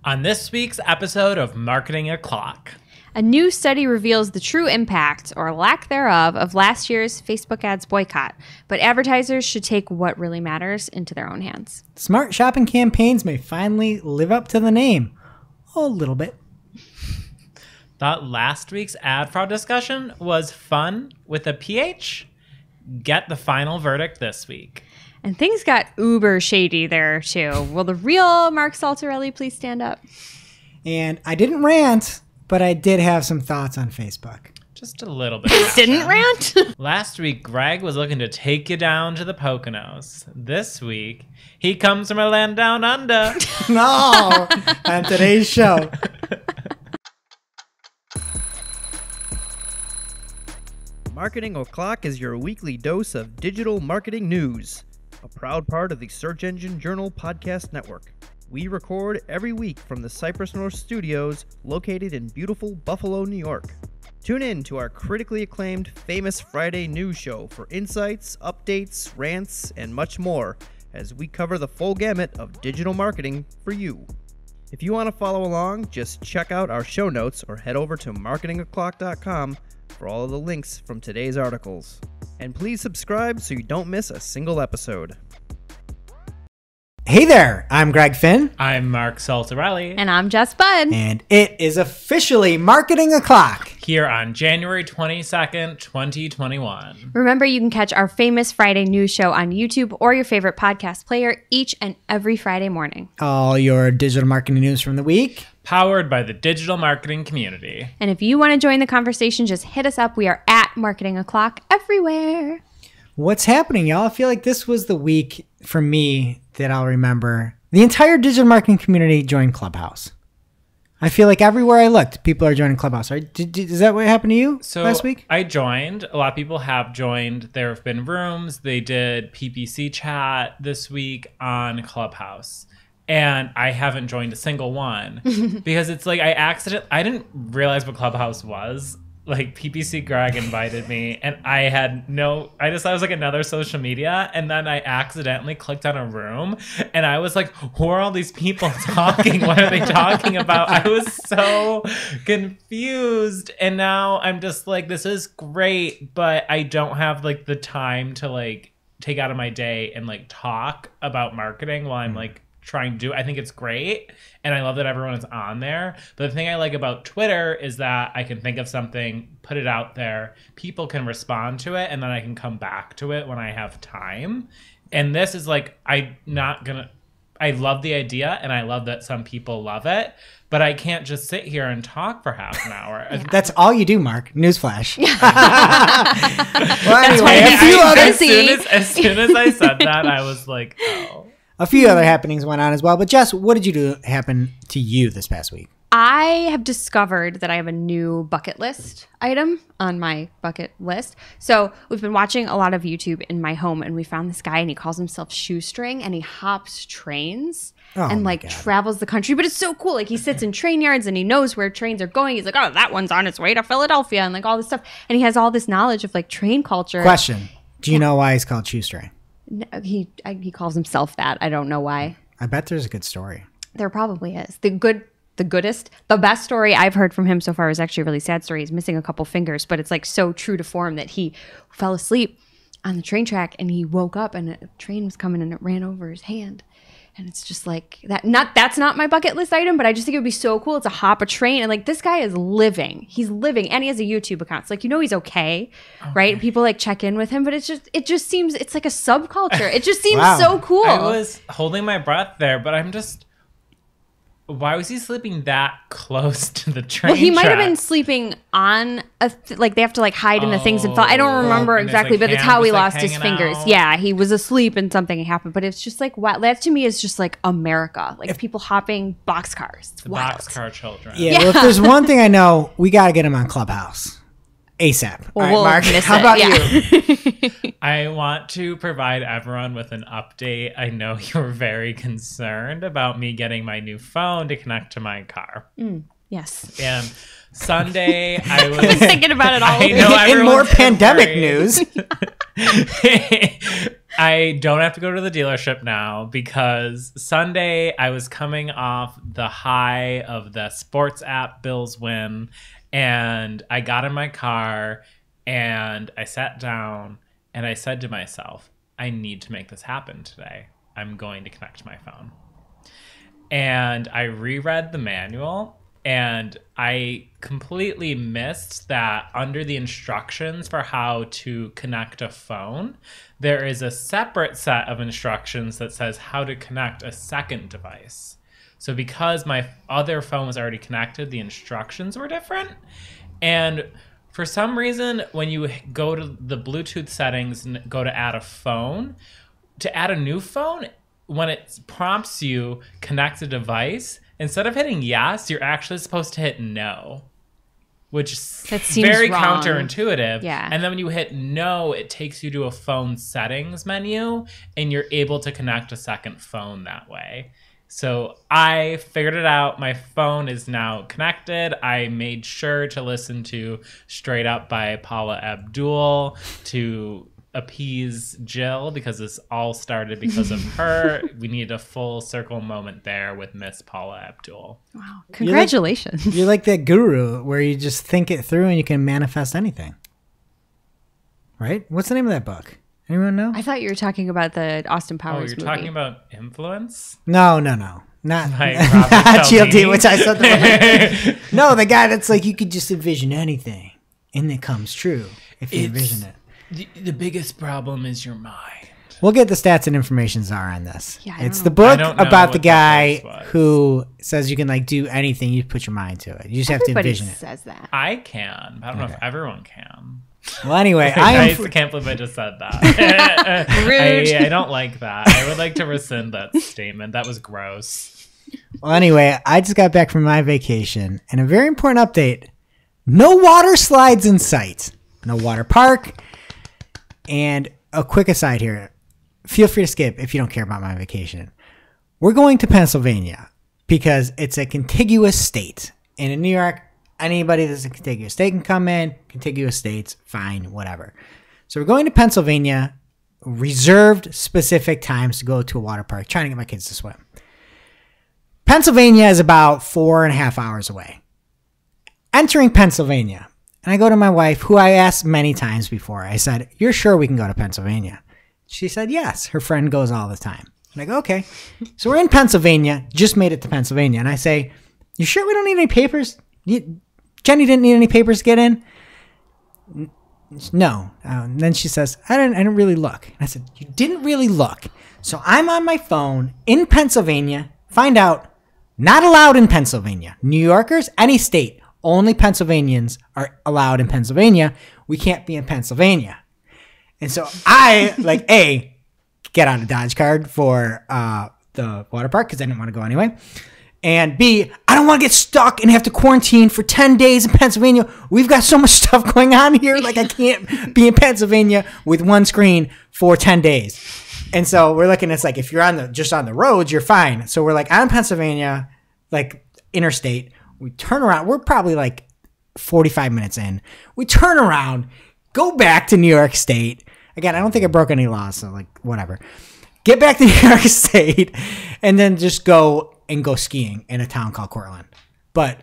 On this week's episode of Marketing a Clock. A new study reveals the true impact, or lack thereof, of last year's Facebook ads boycott. But advertisers should take what really matters into their own hands. Smart shopping campaigns may finally live up to the name. A little bit. Thought last week's ad fraud discussion was fun with a PH? Get the final verdict this week. And things got uber shady there, too. Will the real Mark Saltarelli please stand up? And I didn't rant, but I did have some thoughts on Facebook. Just a little bit. Didn't rant? Last week, Greg was looking to take you down to the Poconos. This week, he comes from a land down under. No! On today's show. Marketing O'Clock is your weekly dose of digital marketing news, a proud part of the Search Engine Journal Podcast Network. We record every week from the Cypress North Studios, located in beautiful Buffalo, New York. Tune in to our critically acclaimed Famous Friday news show for insights, updates, rants, and much more as we cover the full gamut of digital marketing for you. If you want to follow along, just check out our show notes or head over to marketingoclock.com for all of the links from today's articles. And please subscribe so you don't miss a single episode. Hey there, I'm Greg Finn. I'm Mark Saltarelli. And I'm Jess Budd. And it is officially Marketing O'Clock. Here on January 22nd, 2021. Remember, you can catch our Famous Friday news show on YouTube or your favorite podcast player each and every Friday morning. All your digital marketing news from the week. Powered by the digital marketing community. And if you want to join the conversation, just hit us up. We are at Marketing O'Clock everywhere. What's happening, y'all? I feel like this was the week for me that I'll remember. The entire digital marketing community joined Clubhouse. I feel like everywhere I looked, people are joining Clubhouse. Right? Is that what happened to you last week? I joined. A lot of people have joined. There have been rooms. They did PPC chat this week on Clubhouse. And I haven't joined a single one because it's like I didn't realize what Clubhouse was. Like PPC Greg invited me and I just thought it was like another social media. And then I accidentally clicked on a room and I was like, who are all these people talking? What are they talking about? I was so confused. And now I'm just like, this is great, but I don't have like the time to like take out of my day and like talk about marketing while I'm like trying to do. I think it's great and I love that everyone is on there, but the thing I like about Twitter is that I can think of something, put it out there, people can respond to it, and then I can come back to it when I have time. And this is like, I love the idea and I love that some people love it, but I can't just sit here and talk for half an hour. That's all you do, Mark. Newsflash. Well, anyway, as soon as I said that, I was like, oh. A few other happenings went on as well. But Jess, what did you do happen to you this past week? I have discovered that I have a new bucket list item on my bucket list. So we've been watching a lot of YouTube in my home, and we found this guy, and he calls himself Shoestring, and he hops trains and like travels the country. But it's so cool. Like he sits in train yards, and he knows where trains are going. He's like, oh, that one's on its way to Philadelphia, and like all this stuff. And he has all this knowledge of like train culture. Question: do you know why he's called Shoestring? No, he calls himself that. I don't know why. I bet there's a good story. There probably is. The best story I've heard from him so far is actually a really sad story. He's missing a couple fingers, but it's like so true to form that he fell asleep on the train track and he woke up and a train was coming and it ran over his hand. And it's just like that. That's not my bucket list item, but I just think it would be so cool to hop a train. And like this guy is living. He's living, and he has a YouTube account. It's like, he's okay, right? People like check in with him, but it just seems it's like a subculture. It just seems so cool. I was holding my breath there, but I'm just. Why was he sleeping that close to the train? Well, he might have been sleeping on like they have to like hide in the things and fall. I don't remember exactly, but it's how he lost his fingers. Out. Yeah, he was asleep and something happened. But it's just like, wow, that to me is just like America, like people hopping boxcars. The boxcar children. Yeah. Well, if there's one thing I know, we got to get him on Clubhouse ASAP. Well, all right, Mark, how about you? I want to provide everyone with an update. I know you're very concerned about me getting my new phone to connect to my car. Yes. And Sunday, I was thinking about it all. In more pandemic news. I don't have to go to the dealership now because Sunday I was coming off the high of the sports app Bills win, and I got in my car and I sat down and I said to myself, I need to make this happen today. I'm going to connect my phone. And I reread the manual, and I completely missed that under the instructions for how to connect a phone, there is a separate set of instructions that says how to connect a second device. So because my other phone was already connected, the instructions were different. And for some reason, when you go to the Bluetooth settings and go to add a phone, to add a new phone, when it prompts you connect a device, instead of hitting yes, you're actually supposed to hit no, which is very wrong. counterintuitive. Yeah. And then when you hit no, it takes you to a phone settings menu, and you're able to connect a second phone that way. So I figured it out. My phone is now connected. I made sure to listen to Straight Up by Paula Abdul to appease Jill, because this all started because of her. We need a full circle moment there with Miss Paula Abdul. Wow. Congratulations. You're like that guru where you just think it through and you can manifest anything. Right? What's the name of that book? Anyone know? I thought you were talking about the Austin Powers you're movie. talking about influence? No. Not Like GLD, which I said. No, the guy that's like, you could just envision anything and it comes true if you envision it. The biggest problem is your mind. We'll get the stats and information czar on this. Yeah, it's I the don't book know about the what guy that was. who says you can like do anything. You put your mind to it. You just have to Everybody envision it. says that. I can. I don't know if everyone can. Well, anyway, I can't believe I just said that. Rude. I don't like that. I would like to rescind that statement. That was gross. Well, anyway, I just got back from my vacation, and a very important update: no water slides in sight, no water park. And a quick aside here: feel free to skip if you don't care about my vacation. We're going to Pennsylvania because it's a contiguous state, and in New York, anybody that's a contiguous state can come in. Contiguous states, fine, whatever. So we're going to Pennsylvania, reserved specific times to go to a water park, trying to get my kids to swim. Pennsylvania is about 4.5 hours away. Entering Pennsylvania, and I go to my wife, who I asked many times before. I said, "You're sure we can go to Pennsylvania?" She said, "Yes." Her friend goes all the time. I'm like, okay. So we're in Pennsylvania, just made it to Pennsylvania. And I say, "You sure we don't need any papers? Jenny didn't need any papers to get in?" No. And then she says, I didn't really look. And I said, "You didn't really look." So I'm on my phone in Pennsylvania, find out, not allowed in Pennsylvania. New Yorkers, any state, only Pennsylvanians are allowed in Pennsylvania. We can't be in Pennsylvania. And so I, like, A, get on a Dodge card for the water park because I didn't want to go anyway. And B, I don't want to get stuck and have to quarantine for 10 days in Pennsylvania. We've got so much stuff going on here. Like, I can't be in Pennsylvania with one screen for 10 days. And so we're looking, it's like, if you're just on the roads, you're fine. So we're like, I'm in Pennsylvania, like interstate. We turn around. We're probably like 45 minutes in. We turn around, go back to New York State. Again, I don't think I broke any laws, so like, whatever. Get back to New York State and then just go skiing in a town called Cortland. But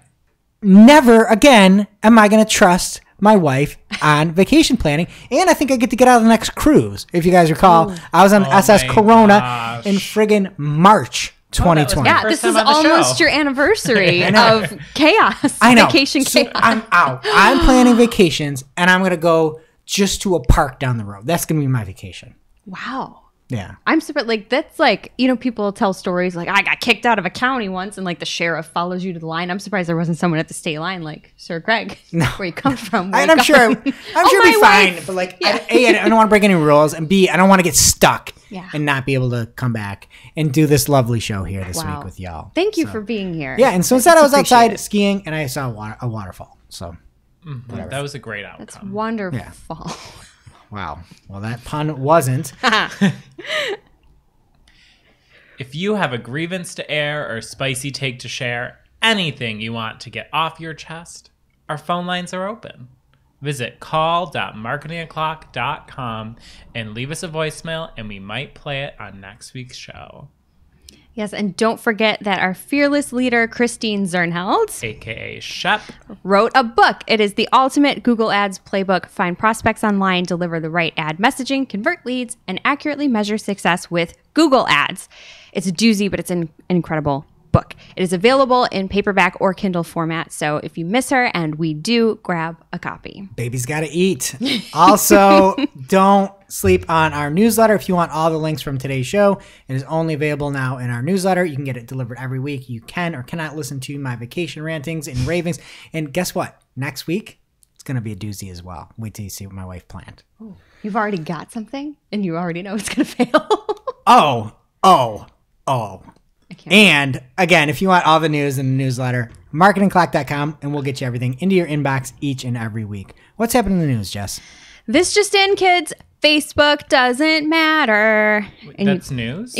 never again am I going to trust my wife on vacation planning. And I think I get to get out of the next cruise. If you guys recall, I was on SS Corona in friggin' March 2020. Yeah, this is almost your anniversary of chaos. I know. Vacation chaos. I'm out. I'm planning vacations, and I'm going to go just to a park down the road. That's going to be my vacation. Wow. Yeah. I'm surprised. Like, that's like, you know, people tell stories like, I got kicked out of a county once and like the sheriff follows you to the line. I'm surprised there wasn't someone at the state line like, "Sir Greg, where you come from?" And I'm sure it'd be fine. But like, Yeah. A, I don't want to break any rules. And B, I don't want to get stuck Yeah. and not be able to come back and do this lovely show here this Wow. week with y'all. Thank you for being here. Yeah. And so instead I was appreciate outside it. skiing and I saw a waterfall. So, That was a great outcome. That's wonderful. wow. Well, that pun wasn't. If you have a grievance to air or a spicy take to share, anything you want to get off your chest, our phone lines are open. visit call.marketingoclock.com and leave us a voicemail, and we might play it on next week's show. Yes, and don't forget that our fearless leader, Christine Zernheld, AKA Shep, wrote a book. It is the ultimate Google Ads playbook. Find prospects online, deliver the right ad messaging, convert leads, and accurately measure success with Google Ads. It's a doozy, but it's an incredible book. It is available in paperback or Kindle format. So if you miss her, and we do, grab a copy. Baby's got to eat. Also, don't sleep on our newsletter. If you want all the links from today's show, it is only available now in our newsletter. You can get it delivered every week. You can or cannot listen to my vacation rantings and ravings. And guess what? Next week, it's going to be a doozy as well. Wait till you see what my wife planned. Oh, you've already got something, and you already know it's going to fail. Oh. And again, if you want all the news in the newsletter, marketingclock.com, and we'll get you everything into your inbox each and every week. What's happening in the news, Jess? This just in, kids. Facebook doesn't matter. That's news?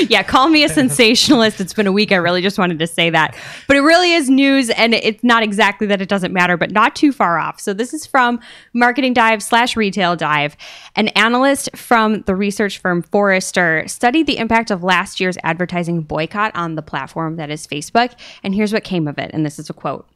Yeah, call me a sensationalist. It's been a week. I really just wanted to say that. But it really is news, and it's not exactly that it doesn't matter, but not too far off. So this is from Marketing Dive/Retail Dive. An analyst from the research firm Forrester studied the impact of last year's advertising boycott on the platform that is Facebook. And here's what came of it. And this is a quote.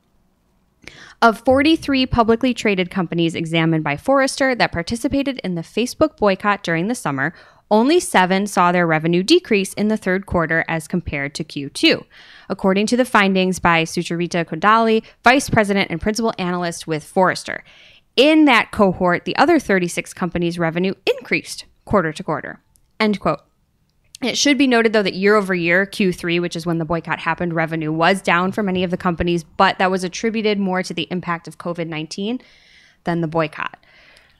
Of 43 publicly traded companies examined by Forrester that participated in the Facebook boycott during the summer, only 7 saw their revenue decrease in the third quarter as compared to Q2, according to the findings by Sucharita Kodali, Vice President and Principal Analyst with Forrester. In that cohort, the other 36 companies' revenue increased quarter to quarter. End quote. It should be noted, though, that year over year, Q3, which is when the boycott happened, revenue was down for many of the companies, but that was attributed more to the impact of COVID-19 than the boycott.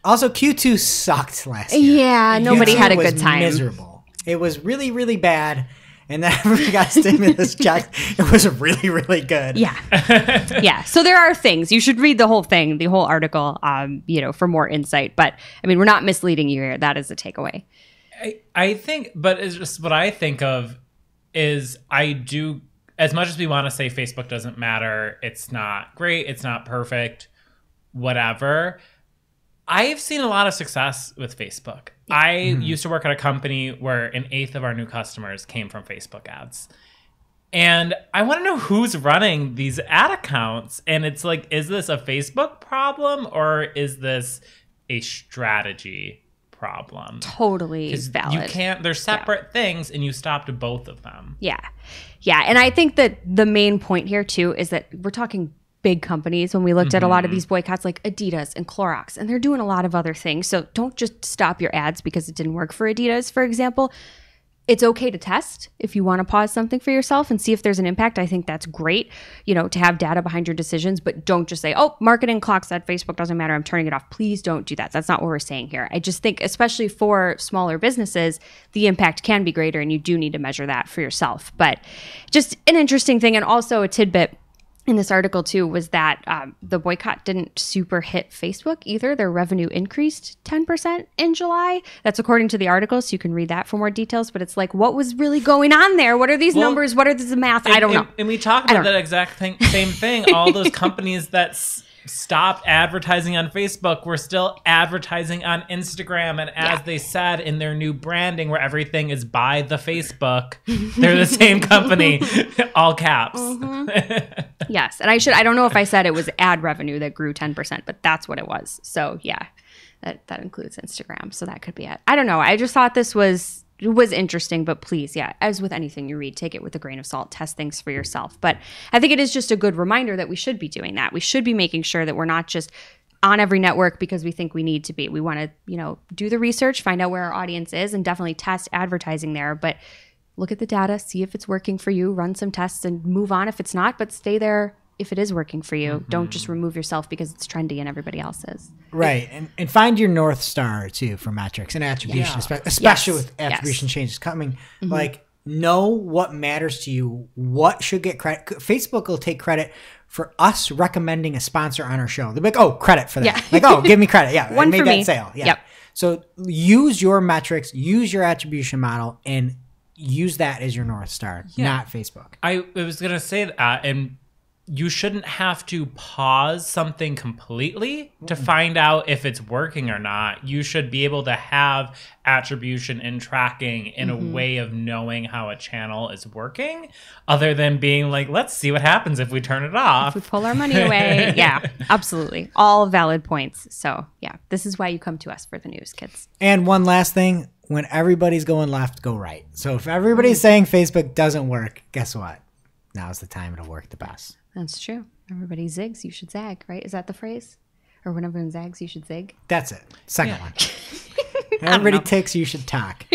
Also, Q2 sucked last year. Yeah, nobody had a good time. Miserable. It was really, really bad. And then everybody got stimulus checks. It was really, really good. Yeah. Yeah. So there are things. You should read the whole thing, the whole article, for more insight. But, I mean, we're not misleading you here. That is a takeaway. I think, but it's just what I think of is I do, as much as we want to say Facebook doesn't matter, it's not great, it's not perfect, whatever. I've seen a lot of success with Facebook. I used to work at a company where 1/8 of our new customers came from Facebook ads. And I want to know who's running these ad accounts. And it's like, is this a Facebook problem or is this a strategy problem? Totally valid. You can't, they're separate things and you stopped both of them. Yeah. Yeah. And I think that the main point here too is that we're talking big companies when we looked at a lot of these boycotts like Adidas and Clorox, and they're doing a lot of other things. So don't just stop your ads because it didn't work for Adidas, for example. It's okay to test if you want to pause something for yourself and see if there's an impact. I think that's great, to have data behind your decisions, but don't just say, oh, Marketing Clock said Facebook doesn't matter, I'm turning it off. Please don't do that. That's not what we're saying here. I just think, especially for smaller businesses, the impact can be greater and you do need to measure that for yourself. But just an interesting thing, and also a tidbit in this article too, was that the boycott didn't super hit Facebook either. Their revenue increased 10% in July. That's according to the article, so you can read that for more details. But it's like, what was really going on there? What are these numbers? What are the math? I don't know. And we talked about that exact same thing. All those companies that stopped advertising on Facebook were still advertising on Instagram. And as they said in their new branding, where everything is by the Facebook, they're the same company, all caps. Yes. And I don't know if I said it was ad revenue that grew 10%, but that's what it was. So yeah, that includes Instagram. So that could be it. I don't know. I just thought this was interesting, but please, yeah, as with anything you read, take it with a grain of salt, test things for yourself. But I think it is just a good reminder that we should be doing that. We should be making sure that we're not just on every network because we think we need to be. We want to, do the research, find out where our audience is, and definitely test advertising there. But look at the data, see if it's working for you, run some tests and move on if it's not, but stay there if it is working for you. Don't just remove yourself because it's trendy and everybody else is. Right. And find your North Star too for metrics and attribution, especially with attribution changes coming. Like, know what matters to you, what should get credit. Facebook will take credit for us recommending a sponsor on our show. They'll be like, oh, credit for that. Like, oh, give me credit. Yeah. One I made for that me. sale. Yeah. Yep. So use your metrics, use your attribution model, and use that as your North Star, not Facebook. I was going to say that, and you shouldn't have to pause something completely to find out if it's working or not. You should be able to have attribution and tracking in a way of knowing how a channel is working, other than being like, let's see what happens if we turn it off. If we pull our money away. Yeah, absolutely. All valid points. So yeah, this is why you come to us for the news, kids. And one last thing, when everybody's going left, go right. So if everybody's saying Facebook doesn't work, guess what? Now's the time it'll work the best. That's true. Everybody zigs, you should zag, right? Is that the phrase? Or when everyone zags, you should zig? That's it. Second one. Everybody ticks, you should talk.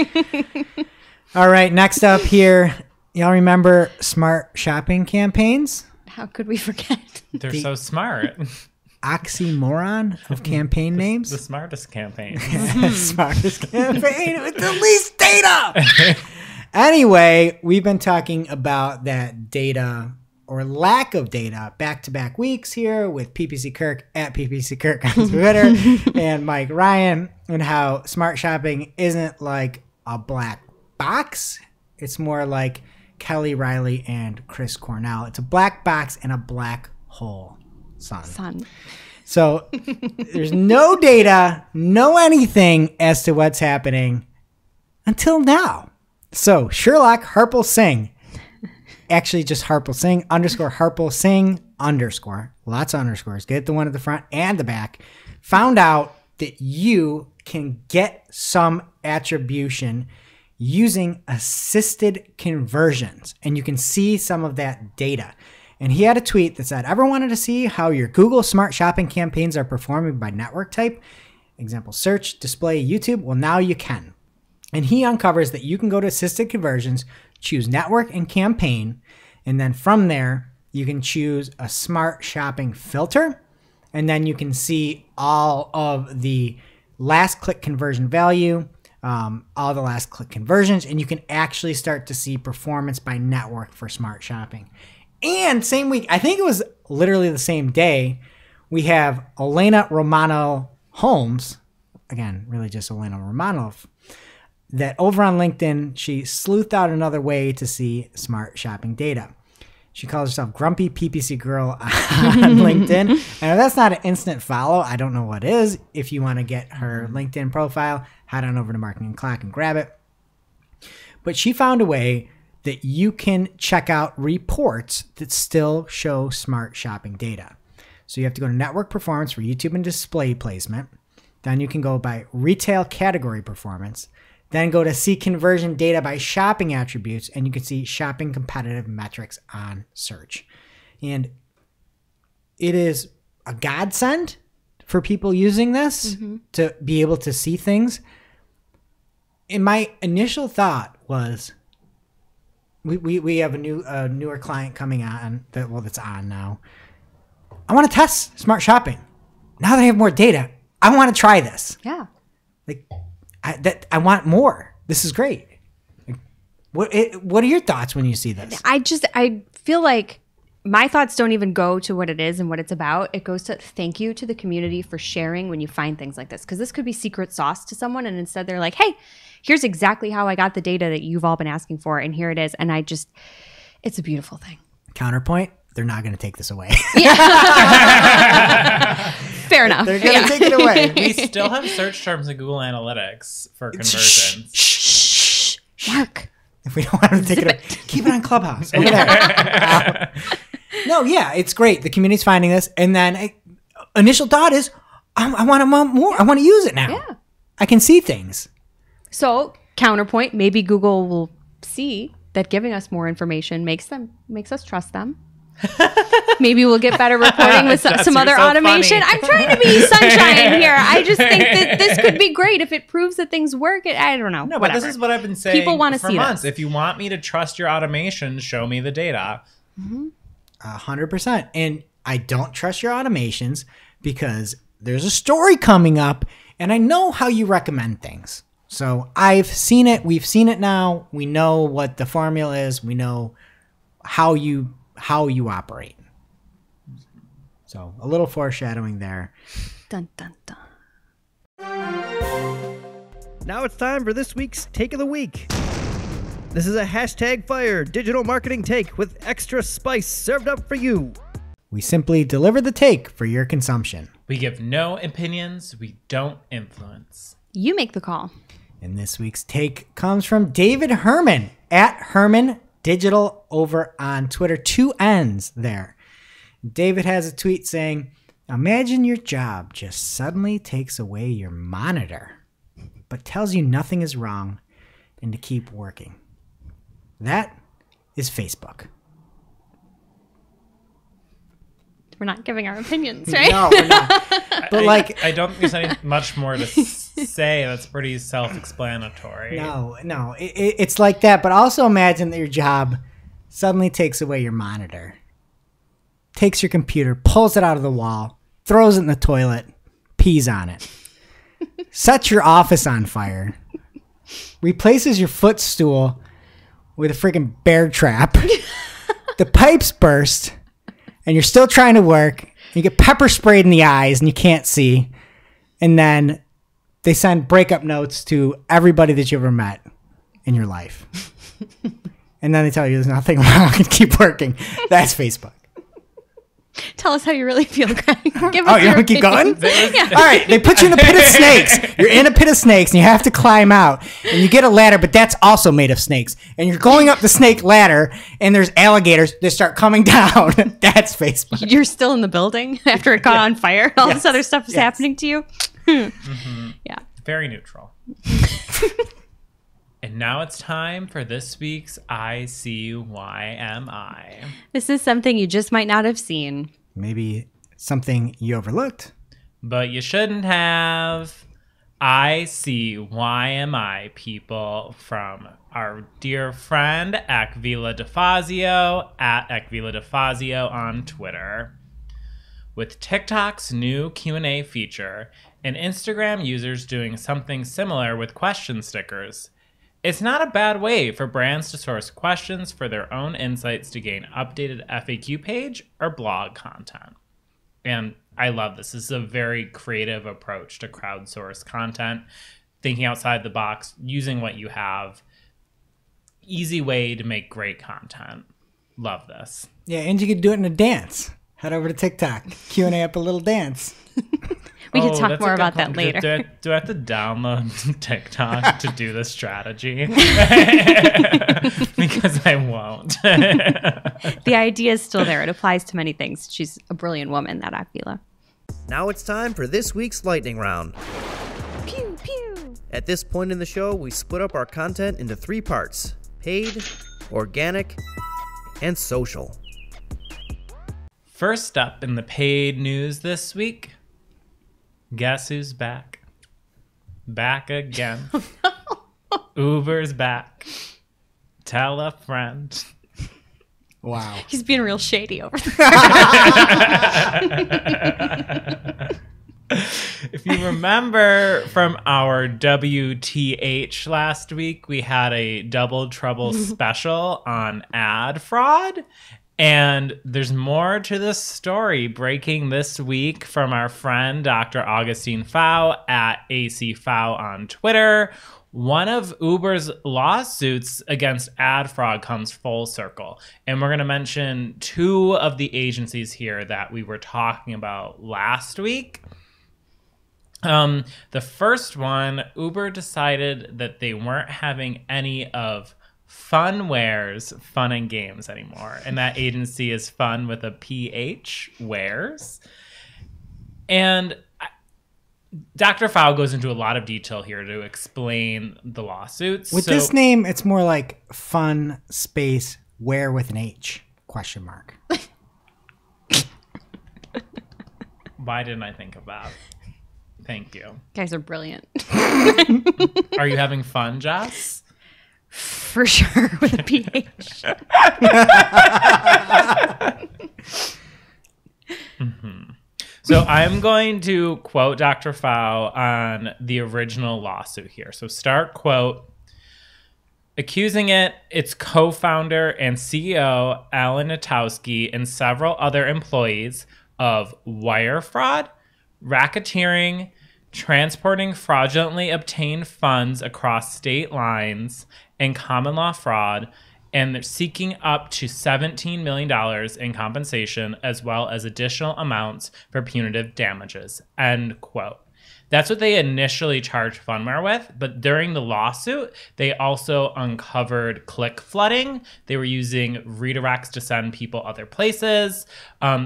All right, next up here, y'all remember smart shopping campaigns? How could we forget? They're so smart. Oxymoron of campaign names. The smartest campaign. Smartest campaign with the least data. Anyway, we've been talking about that data or lack of data back-to-back weeks here with PPC Kirk at PPC Kirk on Twitter and Mike Ryan, and how smart shopping isn't like a black box. It's more like Kelly Riley and Chris Cornell. It's a black box and a black hole, son. So there's no data, no anything as to what's happening until now. So Sherlock Harpel Singh, actually just Harpel Singh _ Harpel Singh _ lots of underscores, get the one at the front and the back, found out that you can get some attribution using assisted conversions, and you can see some of that data. And he had a tweet that said, ever wanted to see how your Google smart shopping campaigns are performing by network type? Example, search, display, YouTube. Well, now you can. And he uncovers that you can go to assisted conversions, choose network and campaign, and then from there, you can choose a smart shopping filter, and then you can see all of the last click conversion value, all the last click conversions, and you can actually start to see performance by network for smart shopping. And same week, I think it was literally the same day, we have Elena Romano Holmes, again, really just Elena Romanov, that over on LinkedIn, she sleuthed out another way to see smart shopping data. She calls herself Grumpy PPC Girl on LinkedIn. And if that's not an instant follow, I don't know what is. If you want to get her LinkedIn profile, head on over to Marketing Clock and grab it. But she found a way that you can check out reports that still show smart shopping data. So you have to go to network performance for YouTube and display placement. Then you can go by retail category performance. Then go to see conversion data by shopping attributes, and you can see shopping competitive metrics on search. And it is a godsend for people using this to be able to see things. And my initial thought was, we have a newer client coming on that's on now. I want to test smart shopping. Now that I have more data, I want to try this. Yeah. I want more. This is great. What are your thoughts when you see this? I feel like my thoughts don't even go to what it is and what it's about. It goes to thank you to the community for sharing when you find things like this. Because this could be secret sauce to someone, and instead they're like, hey, here's exactly how I got the data that you've all been asking for, and here it is. And it's a beautiful thing. Counterpoint, they're not going to take this away. Fair enough. They're going to take it away. We still have search terms in Google Analytics for conversions. Shh. Mark. If we don't want to take it away, keep it on Clubhouse over there. No, yeah, it's great. The community's finding this. And then initial thought is, I want more. I want to use it now. Yeah. I can see things. So, counterpoint, maybe Google will see that giving us more information makes us trust them. Maybe we'll get better reporting with some other automation. Funny. I'm trying to be sunshine here. I just think that this could be great if it proves that things work. I don't know. No, whatever. but this is what I've been saying People want to for see months. this. If you want me to trust your automation, show me the data. 100%. And I don't trust your automations because there's a story coming up, and I know how you recommend things. So I've seen it. We've seen it now. We know what the formula is. We know how you operate. So a little foreshadowing there. Dun, dun, dun. Now it's time for this week's Take of the Week. This is a #fire digital marketing take with extra spice served up for you. We simply deliver the take for your consumption. We give no opinions. We don't influence. You make the call. And this week's take comes from David Herman at Herman Digital over on Twitter. 2 N's there. David has a tweet saying, imagine your job just suddenly takes away your monitor, but tells you nothing is wrong and to keep working. That is Facebook. We're not giving our opinions, right? No, we're not. But I don't think there's any much more to say. That's pretty self-explanatory. No, it's like that. But also imagine that your job suddenly takes away your monitor, takes your computer, pulls it out of the wall, throws it in the toilet, pees on it, sets your office on fire, replaces your footstool with a freaking bear trap, the pipes burst, and you're still trying to work. You get pepper sprayed in the eyes and you can't see. And then they send breakup notes to everybody that you ever met in your life. And then they tell you there's nothing wrong and keep working. That's Facebook. Tell us how you really feel, Greg. Give us You your want to keep going? opinions. Yeah. All right, they put you in a pit of snakes. You're in a pit of snakes, and you have to climb out. And you get a ladder, but that's also made of snakes. And you're going up the snake ladder, and there's alligators that start coming down. That's Facebook. You're still in the building after it caught on fire. All this other stuff is happening to you. Yeah. Very neutral. And now it's time for this week's ICYMI. This is something you just might not have seen. Maybe something you overlooked. But you shouldn't have. ICYMI, people, from our dear friend Akvila DeFazio at Akvila DeFazio on Twitter. With TikTok's new Q&A feature and Instagram users doing something similar with question stickers, it's not a bad way for brands to source questions for their own insights to gain updated FAQ page or blog content. And I love this. This is a very creative approach to crowdsource content, thinking outside the box, using what you have. Easy way to make great content. Love this. Yeah, and you could do it in a dance. Head over to TikTok. Q&A up a little dance. We can talk that's more a good about that point. later. Do I have to download TikTok to do this strategy? Because I won't. The idea is still there. It applies to many things. She's a brilliant woman, that Akvila. Now it's time for this week's lightning round. Pew, pew. At this point in the show, we split up our content into 3 parts: paid, organic, and social. First up in the paid news this week, guess who's back? Back again. Uber's back. Tell a friend. Wow. He's being real shady over there. If you remember from our WTH last week, we had a Double Trouble special on ad fraud. And there's more to this story breaking this week from our friend Dr. Augustine Pfau at AC Pfau on Twitter. One of Uber's lawsuits against ad fraud comes full circle. And we're going to mention 2 of the agencies here that we were talking about last week. The first one, Uber decided that they weren't having any of Funware's Fun and Games anymore. And that agency is fun with a PH, Wares. And Dr. Pfau goes into a lot of detail here to explain the lawsuits. With this name, it's more like fun space where with an H, question mark. Why didn't I think of that? Thank you. Guys are brilliant. Are you having fun, Jess? For sure, with a PH. So I'm going to quote Dr. Pfau on the original lawsuit here. So start quote, accusing its co-founder and CEO, Alan Natowski, and several other employees of wire fraud, racketeering, transporting fraudulently obtained funds across state lines, and common law fraud, and they're seeking up to $17 million in compensation as well as additional amounts for punitive damages, end quote. That's what they initially charged Phunware with, but during the lawsuit, they also uncovered click flooding. They were using redirects to send people other places,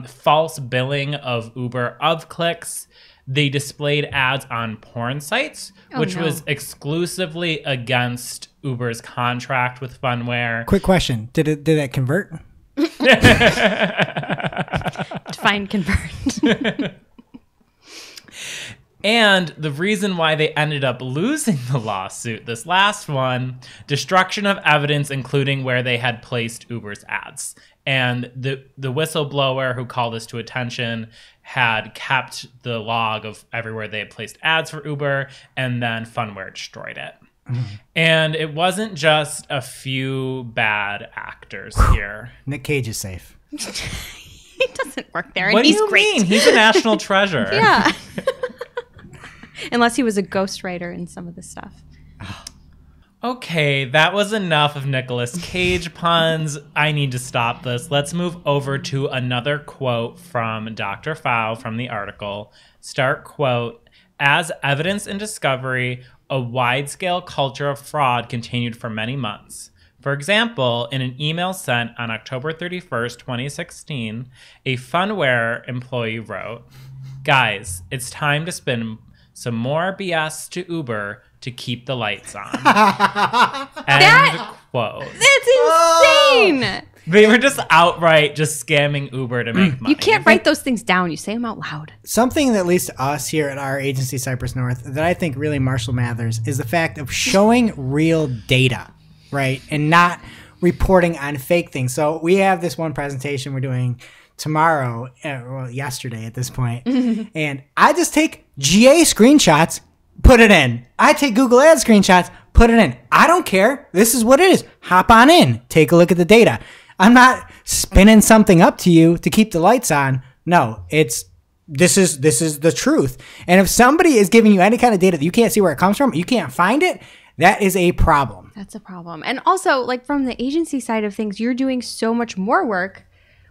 false billing of Uber of clicks. They displayed ads on porn sites, which was exclusively against Uber's contract with Phunware. Quick question. Did that convert? Define convert. And the reason why they ended up losing the lawsuit, this last one, destruction of evidence, including where they had placed Uber's ads. And the whistleblower who called this to attention had kept the log of everywhere they had placed ads for Uber, and then Phunware destroyed it. And it wasn't just a few bad actors here. Nick Cage is safe. He doesn't work there. What and do you mean? He's a national treasure. Yeah. Unless he was a ghostwriter in some of the stuff. Okay, that was enough of Nicolas Cage puns. I need to stop this. Let's move over to another quote from Dr. Pfau from the article. Start quote, as evidence in discovery, a wide-scale culture of fraud continued for many months. For example, in an email sent on October 31st, 2016, a Phunware employee wrote, guys, it's time to spin some more BS to Uber to keep the lights on. End quote. That's insane. They were just outright just scamming Uber to make money. You can't write those things down. You say them out loud. Something that at least us here at our agency, Cypress North, that I think really Marshall Mathers is the fact of showing real data, right? And not reporting on fake things. So we have this one presentation we're doing tomorrow, well, yesterday at this point, and I just take GA screenshots, put it in. I take Google Ads screenshots, put it in. I don't care. This is what it is. Hop on in. Take a look at the data. I'm not spinning something up to you to keep the lights on. No, this is the truth. And if somebody is giving you any kind of data that you can't see where it comes from, you can't find it, that is a problem. That's a problem. And also, like, from the agency side of things, you're doing so much more work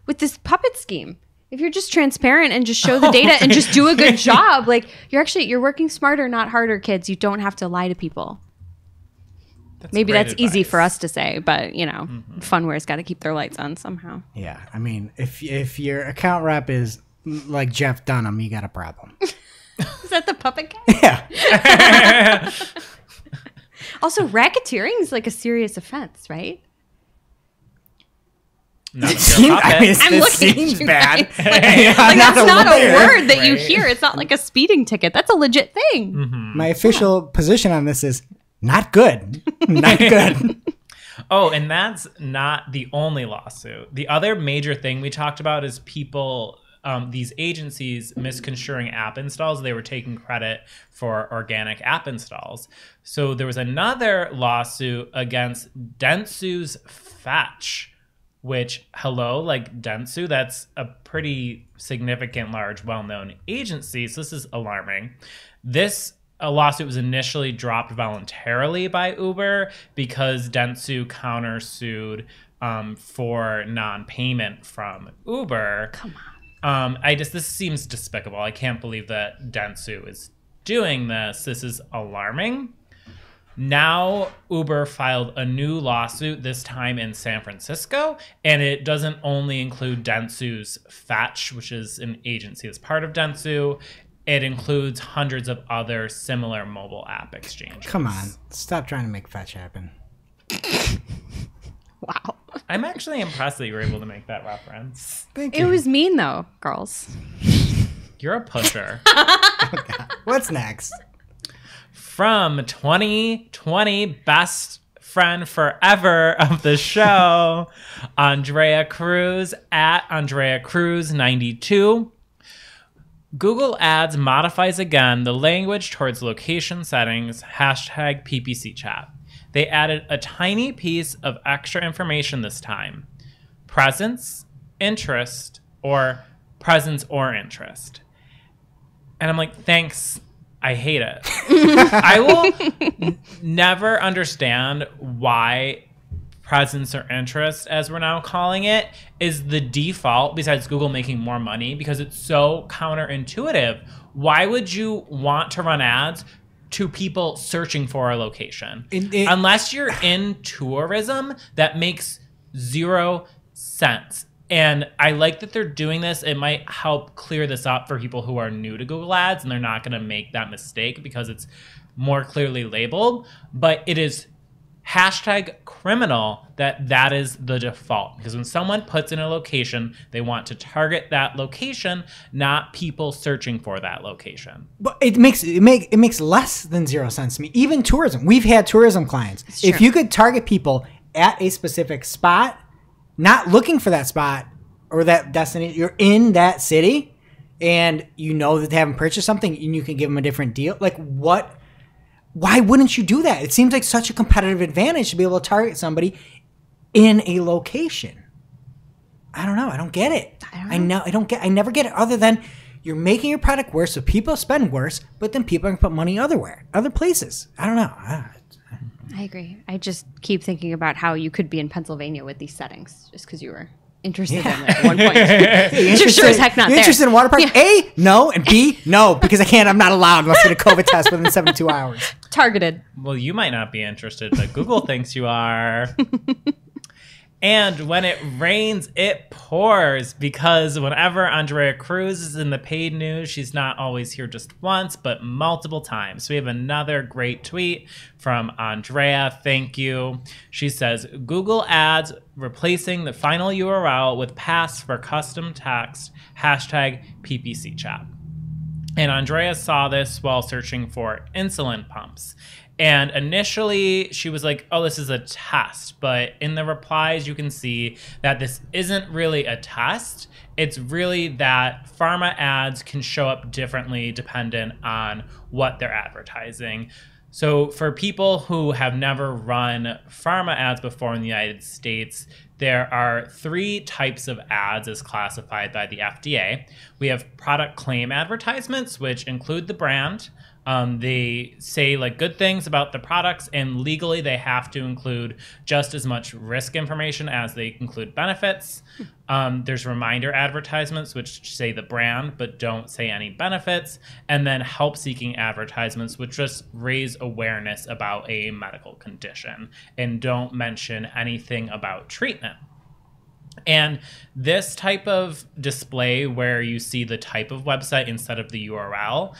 with this puppet scheme. If you're just transparent and just show the data and just do a good job, like, you're working smarter, not harder, kids. You don't have to lie to people. Maybe that's easy for us to say, but you know, Phunware's got to keep their lights on somehow. Yeah, I mean, if your account rep is like Jeff Dunham, you got a problem. Is that the puppet guy? Yeah. Also, racketeering is like a serious offense, right? Not if you're a puppet. I'm looking at seems you bad. guys. Like, that's not a word that you Right. hear. It's not like a speeding ticket. That's a legit thing. My official position on this is not good. Not good. Oh, and that's not the only lawsuit. The other major thing we talked about is people, these agencies misconstruing app installs. They were taking credit for organic app installs. So there was another lawsuit against Dentsu's Fetch, which, like Dentsu, that's a pretty significant, large, well-known agency. So this is alarming. This lawsuit was initially dropped voluntarily by Uber because Dentsu countersued for non-payment from Uber. Come on. This seems despicable. I can't believe that Dentsu is doing this. This is alarming. Now Uber filed a new lawsuit, this time in San Francisco, and it doesn't only include Dentsu's Fetch, which is an agency that's part of Dentsu. It includes hundreds of other similar mobile app exchanges. Come on. Stop trying to make fetch happen. Wow. I'm actually impressed that you were able to make that reference. Thank It you. was mean, though, girls. You're a pusher. What's next? From 2020 best friend forever of the show, Andrea Cruz at Andrea Cruz 92. Google Ads modifies again the language towards location settings, hashtag PPC chat. They added a tiny piece of extra information this time. Presence, interest, or presence or interest. And I'm like, thanks. I hate it. I will never understand why presence or interest, as we're now calling it, is the default, besides Google making more money, because it's so counterintuitive. Why would you want to run ads to people searching for a location? Unless you're in tourism, that makes zero sense. And I like that they're doing this. It might help clear this up for people who are new to Google Ads, and they're not going to make that mistake because it's more clearly labeled. But it is hashtag criminal that is the default, because when someone puts in a location, they want to target that location, not people searching for that location. But it makes less than zero sense to me. Even tourism, we've had tourism clients. If you could target people at a specific spot, not looking for that spot or that destination, you're in that city, and you know that they haven't purchased something, and you can give them a different deal. Like, what? Why wouldn't you do that? It seems like such a competitive advantage to be able to target somebody in a location. I don't know. I don't get it. I never get it, other than you're making your product worse, so people spend worse, but then people are going to put money other places. I don't know. I agree. I just keep thinking about how you could be in Pennsylvania with these settings just because you were interested in it at one point. You're sure as heck not there. Interested in water park? Yeah. A, no, and B, no, because I'm not allowed unless I get a COVID test within 72 hours. Targeted. Well, you might not be interested, but Google thinks you are. And when it rains, it pours, because whenever Andrea Cruz is in the paid news, she's not always here just once, but multiple times. So we have another great tweet from Andrea. Thank you. She says, Google Ads replacing the final URL with pass for custom text, hashtag PPC chat. And Andrea saw this while searching for insulin pumps. And initially, she was like, oh, this is a test. But in the replies, you can see that this isn't really a test. It's really that pharma ads can show up differently dependent on what they're advertising. So for people who have never run pharma ads before in the United States, there are 3 types of ads as classified by the FDA. We have product claim advertisements, which include the brand. They say like good things about the products, and legally they have to include just as much risk information as they include benefits. There's reminder advertisements, which say the brand but don't say any benefits, and then help-seeking advertisements, which just raise awareness about a medical condition and don't mention anything about treatment. And this type of display where you see the type of website instead of the URL,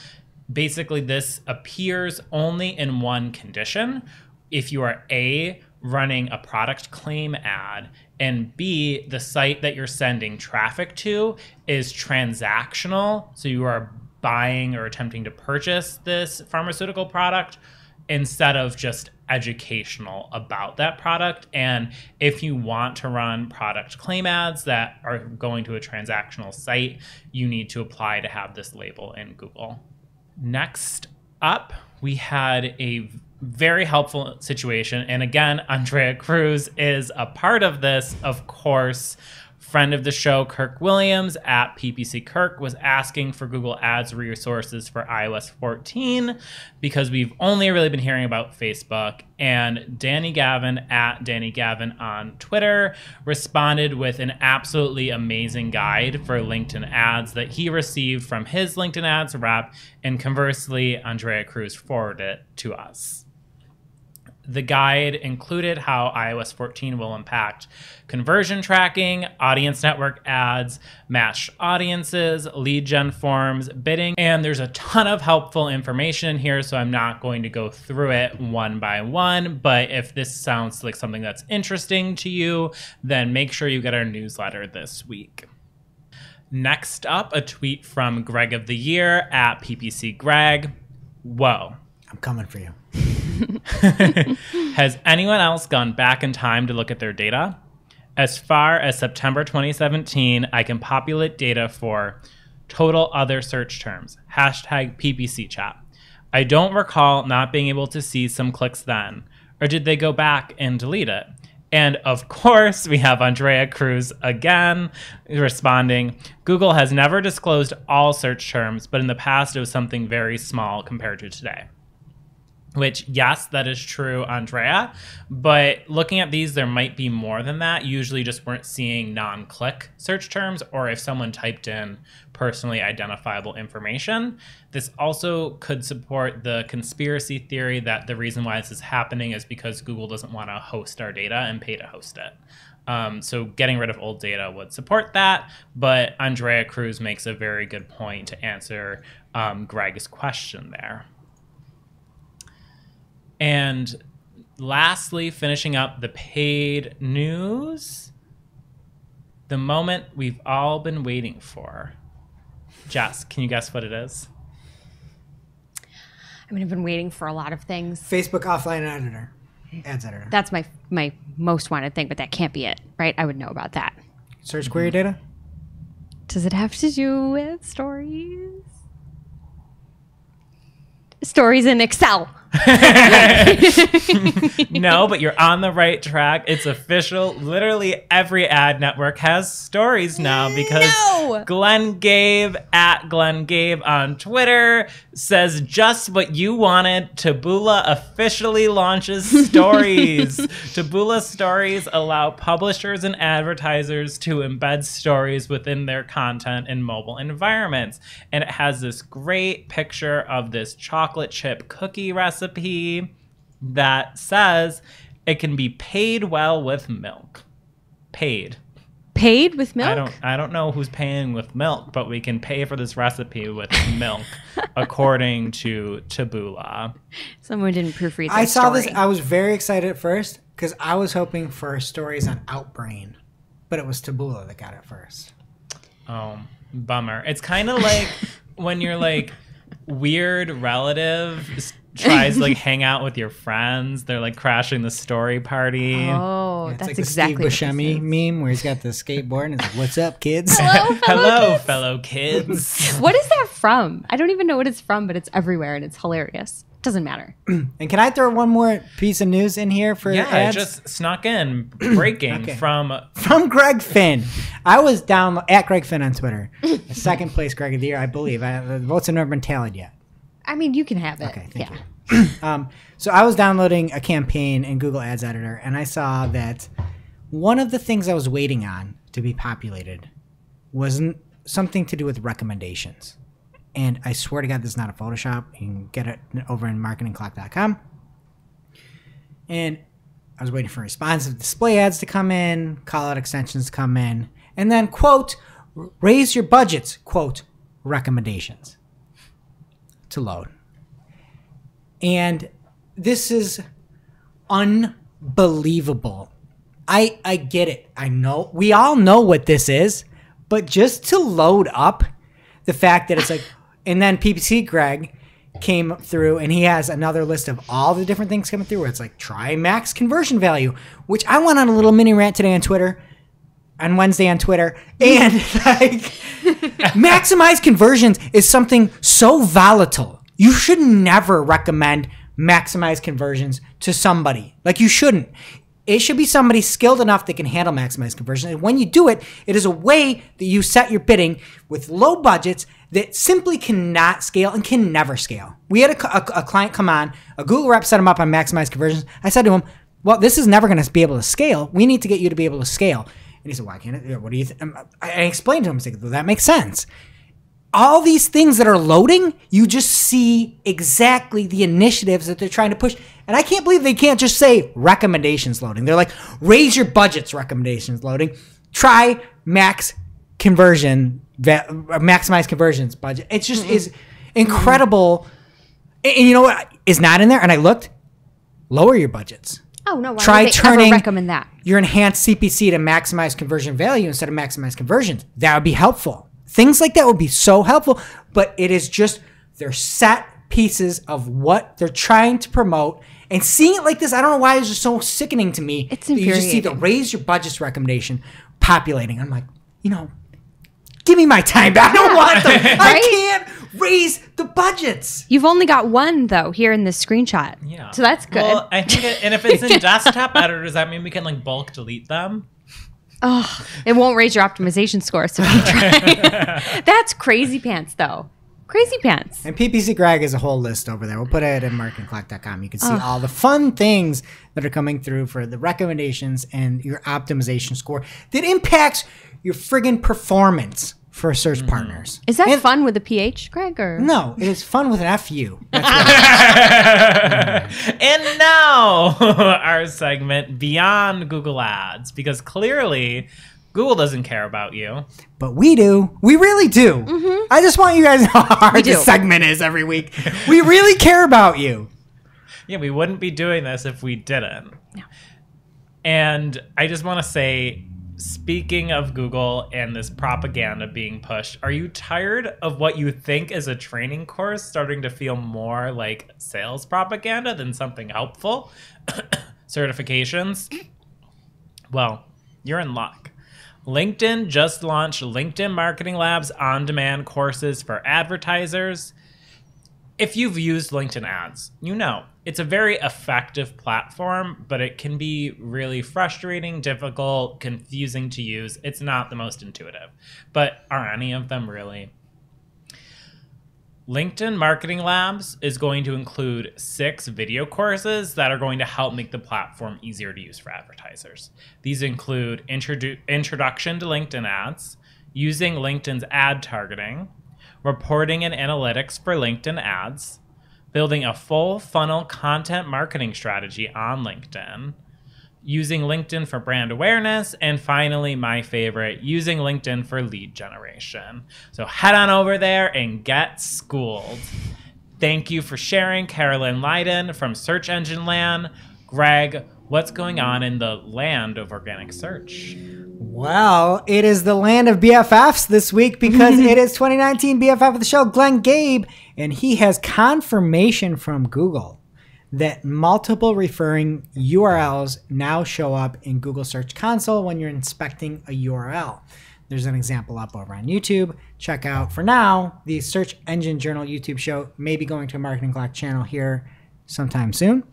basically, this appears only in one condition: if you are A, running a product claim ad, and B, the site that you're sending traffic to is transactional, so you are buying or attempting to purchase this pharmaceutical product, instead of just educational about that product. And if you want to run product claim ads that are going to a transactional site, you need to apply to have this label in Google. Next up, we had a very helpful situation. And again, Andrea Cruz is a part of this, of course. Friend of the show, Kirk Williams at PPC Kirk, was asking for Google Ads resources for iOS 14 because we've only really been hearing about Facebook. And Danny Gavin at Danny Gavin on Twitter responded with an absolutely amazing guide for LinkedIn ads that he received from his LinkedIn ads rep, and conversely, Andrea Cruz forwarded it to us. The guide included how iOS 14 will impact conversion tracking, audience network ads, matched audiences, lead gen forms, bidding, and there's a ton of helpful information here, so I'm not going to go through it one by one, but if this sounds like something that's interesting to you, then make sure you get our newsletter this week. Next up, a tweet from Greg of the Year at PPC Greg. Whoa. I'm coming for you. Has anyone else gone back in time to look at their data? As far as September 2017, I can populate data for total other search terms, hashtag PPC chat. I don't recall not being able to see some clicks then, or did they go back and delete it? And of course, we have Andrea Cruz again responding, Google has never disclosed all search terms, but in the past it was something very small compared to today. Which, yes, that is true, Andrea. But looking at these, there might be more than that. Usually just weren't seeing non-click search terms, or if someone typed in personally identifiable information. This also could support the conspiracy theory that the reason why this is happening is because Google doesn't want to host our data and pay to host it. So getting rid of old data would support that. But Andrea Cruz makes a very good point to answer Greg's question there. And lastly, finishing up the paid news, the moment we've all been waiting for. Jess, can you guess what it is? I mean, I've been waiting for a lot of things. Facebook offline editor, ads editor. That's my most wanted thing, but that can't be it, right? I would know about that. Search query data? Does it have to do with stories? Stories in Excel. No, but you're on the right track. It's official. Literally every ad network has stories now because Glenn Gabe at Glenn Gabe on Twitter says just what you wanted. Taboola officially launches stories. Taboola stories allow publishers and advertisers to embed stories within their content in mobile environments. And it has this great picture of this chocolate chip cookie recipe that says it can be paid well with milk. Paid with milk? I don't know who's paying with milk, but we can pay for this recipe with milk, according to Taboola. Someone didn't proofread their I saw story. this. I was very excited at first because I was hoping for stories on Outbrain, but it was Taboola that got it first. Oh, bummer. It's kind of like when you're like weird relative tries to like hang out with your friends. They're like crashing the story party. Oh, It's that's like exactly the what Steve this is. Buscemi meme where he's got the skateboard and it's like, "What's up, kids?" Hello, fellow kids. What is that from? I don't even know what it's from, but it's everywhere and it's hilarious. Doesn't matter. And can I throw one more piece of news in here for Yeah, ads? it just snuck in. Breaking Okay. from From Greg Finn. I was down at Greg Finn on Twitter. The second place Greg of the year, I believe. The votes have never been tallied yet. I mean, you can have it. Okay, thank yeah. you. So I was downloading a campaign in Google Ads Editor, and I saw that one of the things I was waiting on to be populated wasn't something to do with recommendations. And I swear to God, this is not a Photoshop. You can get it over in marketingclock.com. And I was waiting for responsive display ads to come in, call out extensions to come in, and then, quote, raise your budgets, quote, recommendations to load. And this is unbelievable. I get it. I know. We all know what this is, but just to load up the fact that it's like, and then PPC Greg came through and he has another list of all the different things coming through where it's like, try max conversion value, which I went on a little mini rant today on Twitter, on Wednesday on Twitter, and like, maximize conversions is something so volatile. You should never recommend maximize conversions to somebody. Like, you shouldn't. It should be somebody skilled enough that can handle maximize conversion. And when you do it, it is a way that you set your bidding with low budgets that simply cannot scale and can never scale. We had a client come on, a Google rep set him up on maximize conversions. I said to him, well, this is never going to be able to scale. We need to get you to be able to scale. And he said, why can't it? What do you think? I explained to him, I said, well, that makes sense. All these things that are loading, you just see exactly the initiatives that they're trying to push. And I can't believe they can't just say recommendations loading. They're like, raise your budgets recommendations loading. Try max conversion, maximize conversions budget. It just is incredible. And you know what is not in there? And I looked, lower your budgets. Oh, no. Why Try would they turning ever recommend that? your enhanced CPC to maximize conversion value instead of maximize conversions. That would be helpful. Things like that would be so helpful, but it is just, they're set pieces of what they're trying to promote. And seeing it like this, I don't know why it's just so sickening to me. It's that you just see the infuriating. raise your budgets recommendation populating. I'm like, give me my time back. I don't want them. I Right? can't raise the budgets. You've only got one, though, here in this screenshot. Yeah. So that's good. Well, I think and if it's in desktop editor, does that mean we can like bulk delete them? Oh, it won't raise your optimization score, so keep trying. That's crazy pants, though. Crazy pants. And PPC Greg is a whole list over there. We'll put it at marketingclock.com. You can see all the fun things that are coming through for the recommendations and your optimization score that impacts your friggin' performance for search partners. Is that fun with a PH, Greg? Or No, it is fun with an FU. And now our segment Beyond Google Ads, because clearly Google doesn't care about you. But we do. We really do. I just want you guys to know how hard this segment is every week. We really care about you. Yeah, we wouldn't be doing this if we didn't. No. And I just want to say, speaking of Google and this propaganda being pushed, are you tired of what you think is a training course starting to feel more like sales propaganda than something helpful? Certifications? Well, you're in luck. LinkedIn just launched LinkedIn Marketing Labs on-demand courses for advertisers. If you've used LinkedIn ads, you know it's a very effective platform, but it can be really frustrating, difficult, confusing to use. It's not the most intuitive. But are any of them really? LinkedIn Marketing Labs is going to include 6 video courses that are going to help make the platform easier to use for advertisers. These include Introduction to LinkedIn Ads, using LinkedIn's ad targeting, reporting and analytics for LinkedIn ads, building a full funnel content marketing strategy on LinkedIn, using LinkedIn for brand awareness, and finally, my favorite, using LinkedIn for lead generation. So head on over there and get schooled. Thank you for sharing, Carolyn Leiden from Search Engine Land. Greg, what's going on in the land of organic search? Well, it is the land of BFFs this week because it is 2019 BFF of the show, Glenn Gabe, and he has confirmation from Google that multiple referring URLs now show up in Google Search Console when you're inspecting a URL. There's an example up over on YouTube. Check out, for now, the Search Engine Journal YouTube show, maybe going to a Marketing Clock channel here sometime soon.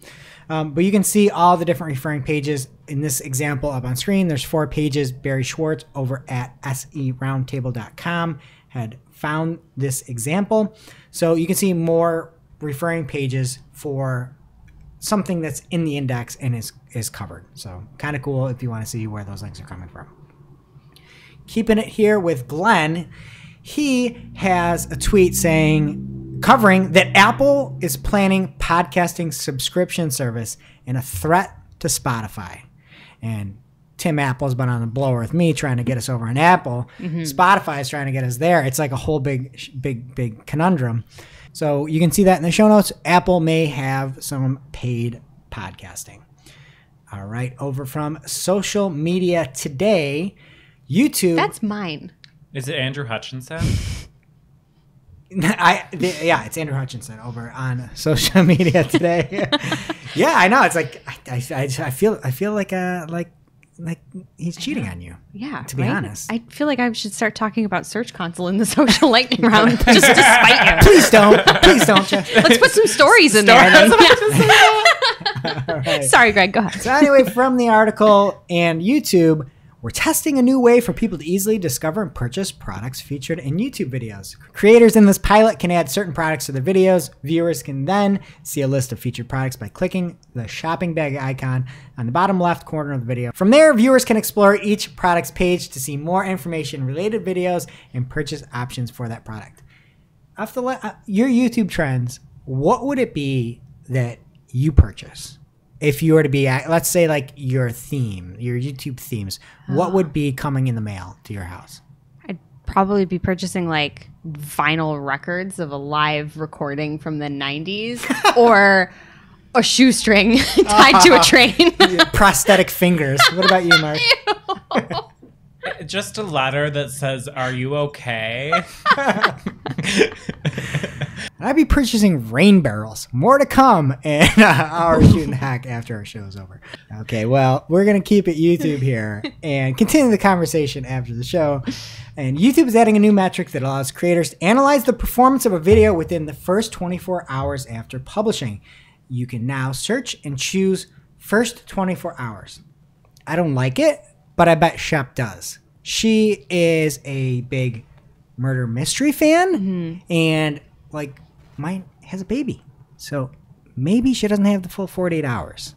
But you can see all the different referring pages in this example up on screen. There's 4 pages. Barry Schwartz over at seroundtable.com had found this example. So you can see more referring pages for something that's in the index and is covered. So kind of cool if you want to see where those links are coming from. Keeping it here with Glenn, he has a tweet covering that Apple is planning podcasting subscription service and a threat to Spotify. And Tim Apple's been on the blower with me trying to get us over on Apple. Spotify is trying to get us there. It's like a whole big conundrum. So you can see that in the show notes. Apple may have some paid podcasting. All right, over from social media today, YouTube. That's mine. Is it Andrew Hutchinson? Yeah, it's Andrew Hutchinson over on social media today. Yeah, I know. It's like I feel like he's cheating on you. Yeah, to be honest. I feel like I should start talking about Search Console in the social lightning round just to spite you. Please don't, Jeff. Let's put some stories in there. Then. Right. Sorry, Greg. Go ahead. So anyway, from the article and YouTube, we're testing a new way for people to easily discover and purchase products featured in YouTube videos. Creators in this pilot can add certain products to their videos. Viewers can then see a list of featured products by clicking the shopping bag icon on the bottom left corner of the video. From there, viewers can explore each product's page to see more information, related videos, and purchase options for that product. Your YouTube trends, what would it be that you purchase? If you were to be, let's say, like your YouTube themes, what would be coming in the mail to your house? I'd probably be purchasing like vinyl records of a live recording from the 90s or a shoestring tied to a train. Prosthetic fingers. What about you, Mark? Just a letter that says, "Are you okay?" I'd be purchasing rain barrels. More to come in our shooting hack after our show is over. Okay, well, we're going to keep it YouTube here and continue the conversation after the show. And YouTube is adding a new metric that allows creators to analyze the performance of a video within the first 24 hours after publishing. You can now search and choose first 24 hours. I don't like it, but I bet Shep does. She is a big murder mystery fan, and like mine has a baby. So maybe she doesn't have the full 48 hours.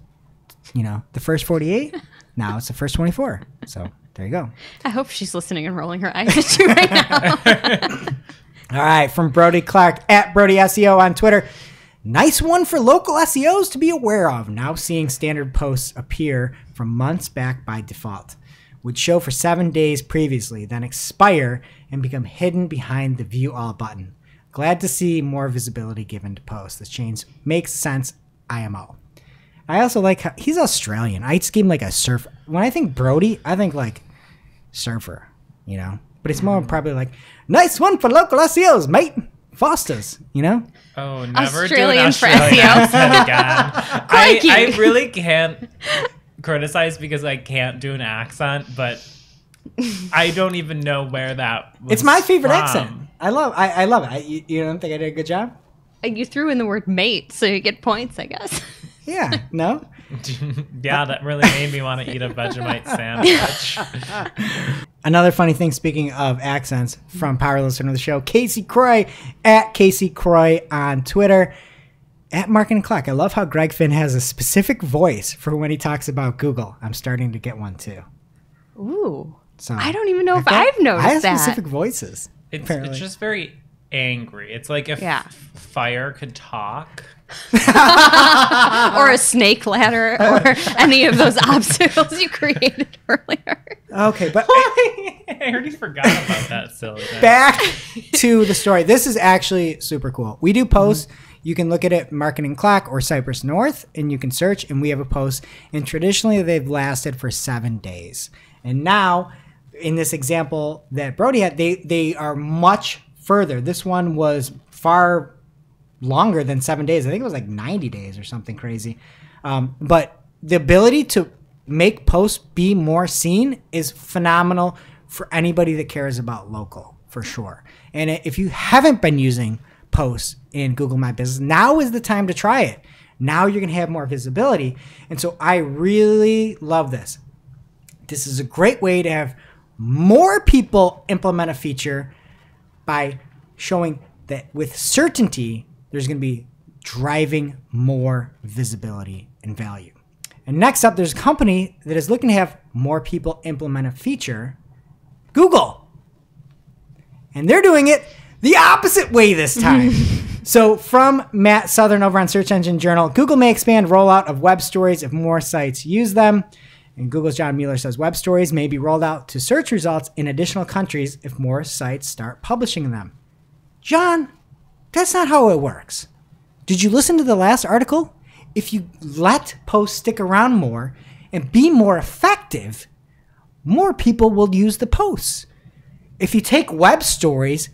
You know, the first 48, now it's the first 24. So there you go. I hope she's listening and rolling her eyes at you right now. All right, from Brody Clark at Brody SEO on Twitter. Nice one for local SEOs to be aware of. Now seeing standard posts appear from months back by default. Would show for 7 days previously, then expire and become hidden behind the View All button. Glad to see more visibility given to posts. This change makes sense, IMO. I also like how he's Australian. I scheme like a surfer. When I think Brody, I think like surfer, you know? But it's more probably like, nice one for local SEOs, mate. Foster's, you know? Oh, never Australian do an for Australian SEO. accent again. Crikey. I really can't criticize because I can't do an accent, but I don't even know where that was It's my favorite from. accent. I love it. You don't think I did a good job? You threw in the word mate, so you get points, I guess. Yeah, no? Yeah, that really made me want to eat a Vegemite sandwich. Another funny thing, speaking of accents, from power listener of the show, Casey Croy at Casey Croy on Twitter. At Marketing Clock, I love how Greg Finn has a specific voice for when he talks about Google. I'm starting to get one too. Ooh. So I don't even know if I've noticed I have that. specific voices. It's just very angry. It's like if fire could talk. Or a snake ladder or any of those obstacles you created earlier. Okay, but I already forgot about that silly thing. back to the story. This is actually super cool. We do posts. You can look at it, Marketing Clock or Cypress North, and you can search, and we have a post. And traditionally, they've lasted for 7 days. And now, in this example that Brody had, they are much further. This one was far longer than 7 days. I think it was like 90 days or something crazy. But the ability to make posts be more seen is phenomenal for anybody that cares about local, for sure. And if you haven't been using posts in Google My Business, now is the time to try it. Now you're going to have more visibility. And so I really love this. This is a great way to have more people implement a feature by showing that with certainty, there's going to be driving more visibility and value. And next up, there's a company that is looking to have more people implement a feature, Google. And they're doing it the opposite way this time. So from Matt Southern over on Search Engine Journal, Google may expand rollout of web stories if more sites use them. And Google's John Mueller says web stories may be rolled out to search results in additional countries if more sites start publishing them. John, that's not how it works. Did you listen to the last article? If you let posts stick around more and be more effective, more people will use the posts. If you take web stories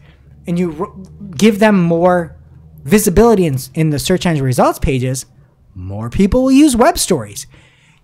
and you give them more visibility in the search engine results pages, more people will use web stories.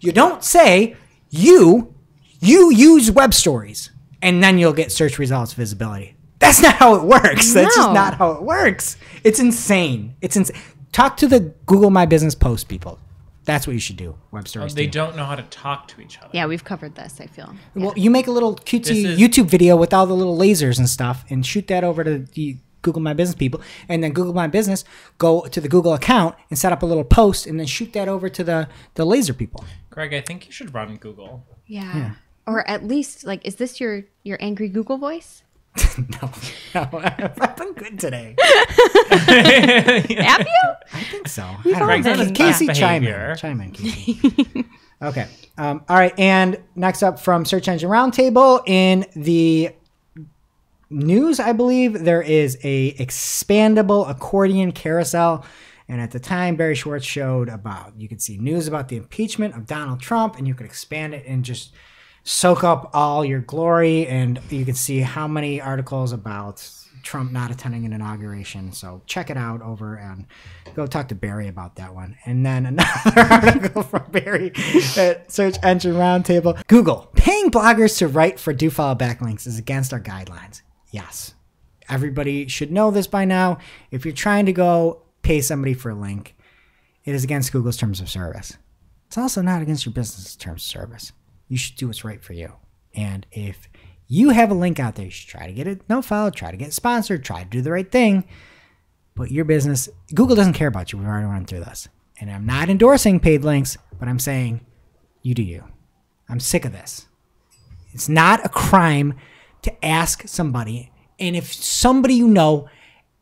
You don't say you use web stories and then you'll get search results visibility. That's not how it works. That's just not how it works. It's insane. It's insane. Talk to the Google My Business post people. That's what you should do. Web stories. They don't know how to talk to each other. Yeah, we've covered this, I feel. Well, you make a little cutesy YouTube video with all the little lasers and stuff and shoot that over to the Google My Business people. And then Google My Business, go to the Google account and set up a little post and then shoot that over to the laser people. Greg, I think you should run Google. Yeah. Or at least, like, is this your angry Google voice? No, I've been good today. Have you? I think so. Greg's on his Casey, best chime behavior. in, Casey. Okay. All right. And next up from Search Engine Roundtable in the news, I believe there is a expandable accordion carousel. And at the time, Barry Schwartz showed you could see news about the impeachment of Donald Trump, and you could expand it and just soak up all your glory. And you can see how many articles about Trump not attending an inauguration. So check it out over and go talk to Barry about that one. And then another article from Barry at Search Engine Roundtable. Google, paying bloggers to write for do follow backlinks is against our guidelines. Yes. Everybody should know this by now. If you're trying to go pay somebody for a link, it is against Google's terms of service. It's also not against your business's terms of service. You should do what's right for you. And if you have a link out there, you should try to get it no follow, try to get sponsored, try to do the right thing. but your business, Google doesn't care about you. We've already run through this. And I'm not endorsing paid links, but I'm saying you do you. I'm sick of this. It's not a crime to ask somebody. And if somebody you know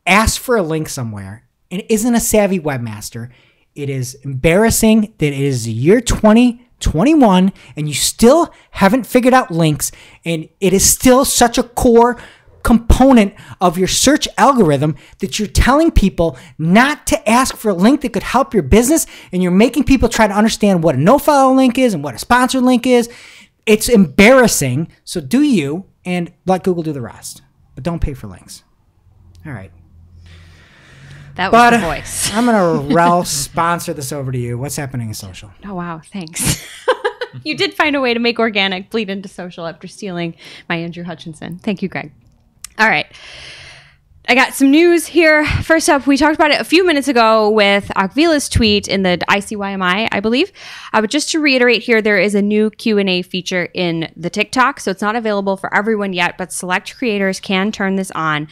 asks for a link somewhere and isn't a savvy webmaster, it is embarrassing that it is the year 2021 and you still haven't figured out links, and it is still such a core component of your search algorithm that you're telling people not to ask for a link that could help your business, and you're making people try to understand what a no-follow link is and what a sponsored link is. It's embarrassing. So do you, and let Google do the rest. But don't pay for links. All right. That was the voice. I'm going to Ralph sponsor this over to you. What's happening in social? Oh, wow. Thanks. You did find a way to make organic bleed into social after stealing my Andrew Hutchinson. Thank you, Greg. All right. I got some news here. First up, we talked about it a few minutes ago with Akvila's tweet in the ICYMI, I believe. But just to reiterate here, there is a new Q&A feature in the TikTok. So it's not available for everyone yet, but select creators can turn this on,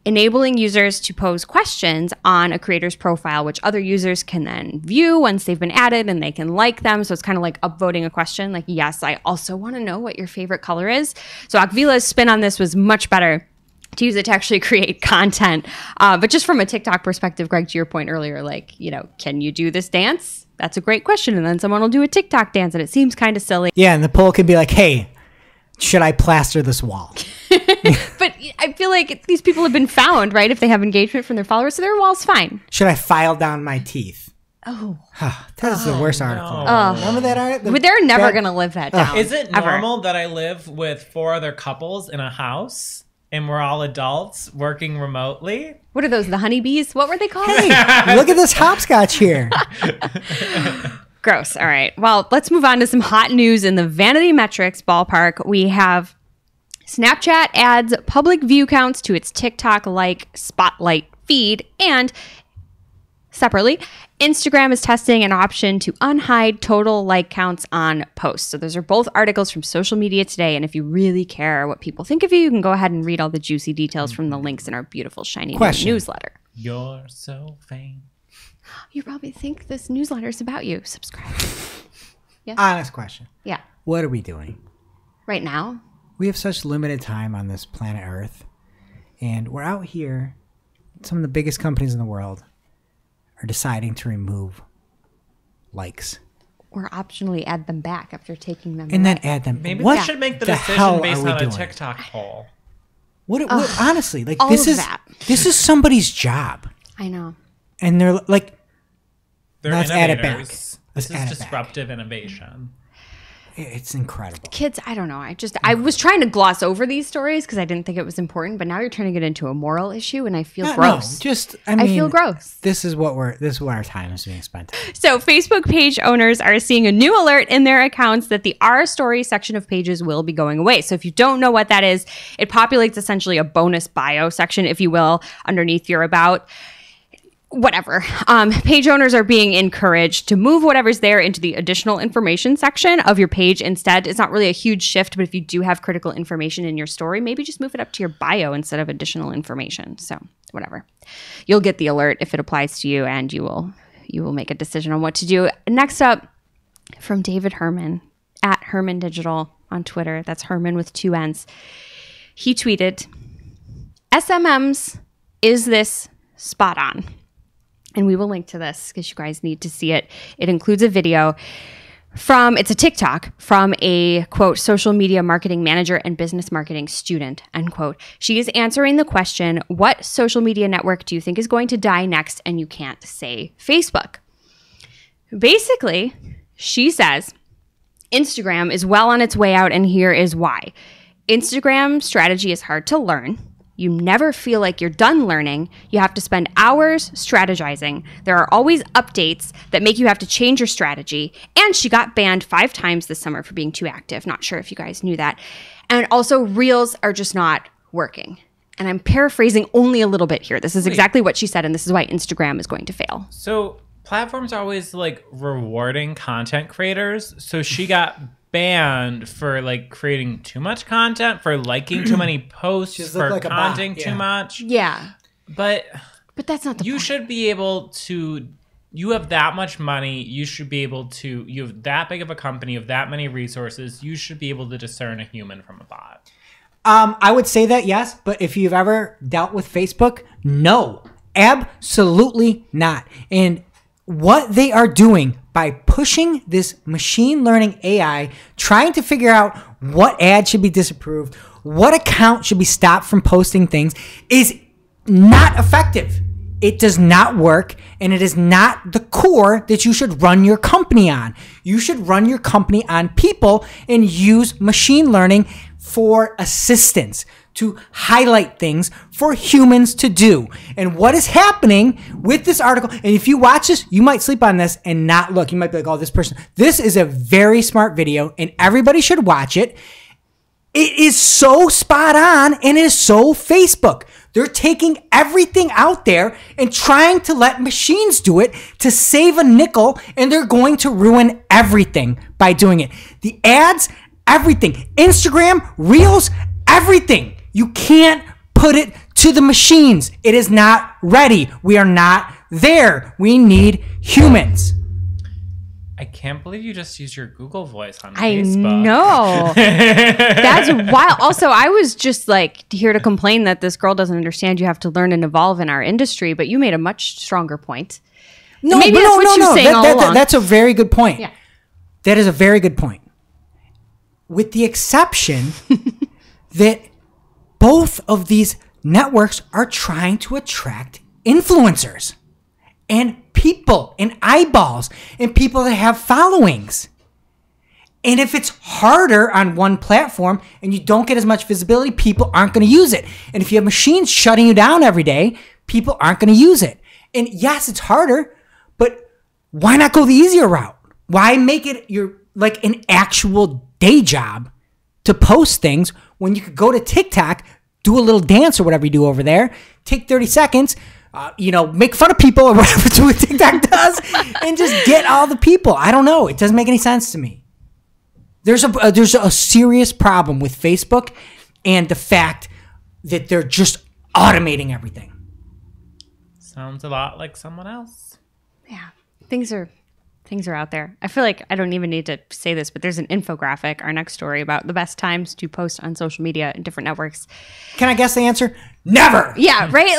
enabling users to pose questions on a creator's profile, which other users can then view once they've been added, and they can like them. So it's kind of like upvoting a question. Like, yes, I also want to know what your favorite color is. So Akvila's spin on this was much better, to use it to actually create content. But just from a TikTok perspective, Greg, to your point earlier, like, you know, can you do this dance? That's a great question. And then someone will do a TikTok dance, and it seems kind of silly. Yeah, and the poll could be like, hey, should I plaster this wall? But I feel like these people have been found, right? If they have engagement from their followers, so their wall's fine. Should I file down my teeth? Oh. That is the worst article. No. Remember that article? But they're never going to live that down. Is it ever. normal that I live with 4 other couples in a house and we're all adults working remotely? What are those, the honeybees? What were they called? Hey, look at this hopscotch here. Gross. All right. Well, let's move on to some hot news in the vanity metrics ballpark. We have Snapchat adds public view counts to its TikTok-like Spotlight feed, and separately, Instagram is testing an option to unhide total like counts on posts. So those are both articles from Social Media Today, and if you really care what people think of you, you can go ahead and read all the juicy details from the links in our beautiful, shiny new newsletter. You're so vain. You probably think this newsletter is about you. Subscribe. Yes? Honest question. Yeah. What are we doing? Right now? We have such limited time on this planet Earth, and we're out here. Some of the biggest companies in the world are deciding to remove likes. Or optionally add them back after taking them And away. then add them. Maybe what we should make the hell decision based are we on a doing? TikTok poll. What honestly, like all this of is that. this is somebody's job, I know. and they're like, They're let's add it back. innovators. Let's This add is it back. disruptive innovation. It's incredible. Kids, I don't know. I was trying to gloss over these stories because I didn't think it was important, but now you're turning it into a moral issue, and I feel gross. I mean, feel gross. This is what our time is being spent. So Facebook page owners are seeing a new alert in their accounts that the Our Story section of pages will be going away. So if you don't know what that is, it populates essentially a bonus bio section, if you will, underneath your about. Whatever. Page owners are being encouraged to move whatever's there into the additional information section of your page instead. It's not really a huge shift, but if you do have critical information in your story, maybe just move it up to your bio instead of additional information. So whatever. You'll get the alert if it applies to you, and you will make a decision on what to do. Next up, from David Herman at Herman Digital on Twitter. That's Herman with 2 N's. He tweeted, SMMs, is this spot on? And we will link to this because you guys need to see it. It includes a video it's a TikTok from a, quote, social media marketing manager and business marketing student, end quote. She is answering the question, what social media network do you think is going to die next? And you can't say Facebook. Basically, she says, Instagram is well on its way out, and here is why. Instagram strategy is hard to learn. You never feel like you're done learning. You have to spend hours strategizing. There are always updates that make you have to change your strategy. And she got banned 5 times this summer for being too active. Not sure if you guys knew that. And also, Reels are just not working. And I'm paraphrasing only a little bit here. This is exactly what she said, and this is why Instagram is going to fail. So platforms are always like rewarding content creators. So she got banned for like creating too much content, for liking too many posts, for like commenting too much. Yeah. But But that's not the You point. should be able to. You have that much money. You should be able to. You have that big of a company. You have that many resources. You should be able to discern a human from a bot. I would say that, yes, but if you've ever dealt with Facebook, no, absolutely not. And what they are doing by pushing this machine learning AI, trying to figure out what ad should be disapproved, what account should be stopped from posting things, is not effective. It does not work, and it is not the core that you should run your company on. You should run your company on people and use machine learning for assistance, to highlight things for humans to do. And what is happening with this article, and if you watch this, you might sleep on this and not look. You might be like, oh, this person. This is a very smart video, and everybody should watch it. It is so spot on, and it is so Facebook. They're taking everything out there and trying to let machines do it to save a nickel, and they're going to ruin everything by doing it. The ads, everything. Instagram, Reels, everything. You can't put it to the machines. It is not ready. We are not there. We need humans. I can't believe you just used your Google voice on I Facebook. know. That's wild. Also, I was just like here to complain that this girl doesn't understand you have to learn and evolve in our industry, but you made a much stronger point. No, Maybe that's what you were saying all along. That's a very good point. Yeah. That is a very good point. With the exception that both of these networks are trying to attract influencers and people and eyeballs and people that have followings. And if it's harder on one platform and you don't get as much visibility, people aren't going to use it. And if you have machines shutting you down every day, people aren't going to use it. And yes, it's harder, but why not go the easier route? Why make it your like an actual day job to post things when you could go to TikTok, do a little dance or whatever you do over there, take 30 seconds, make fun of people or whatever what TikTok does, and just get all the people. I don't know. It doesn't make any sense to me. There's a serious problem with Facebook and the fact that they're just automating everything. Sounds a lot like someone else. Yeah, things are out there. I feel like I don't even need to say this, but there's an infographic, our next story, about the best times to post on social media and different networks. Can I guess the answer? Never. Yeah, right?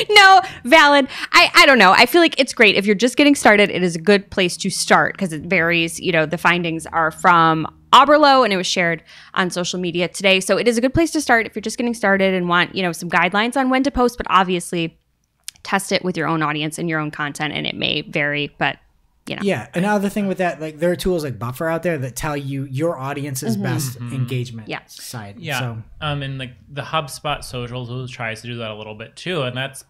No, valid. I don't know. I feel like it's great. If you're just getting started, it is a good place to start because it varies. The findings are from Oberlo, and it was shared on social media today. So it is a good place to start if you're just getting started and want, some guidelines on when to post, but obviously test it with your own audience and your own content, and it may vary, but Yeah, another thing with that, like there are tools like Buffer out there that tell you your audience's best engagement side. Yeah. So, and like the HubSpot social tool tries to do that a little bit too. And that's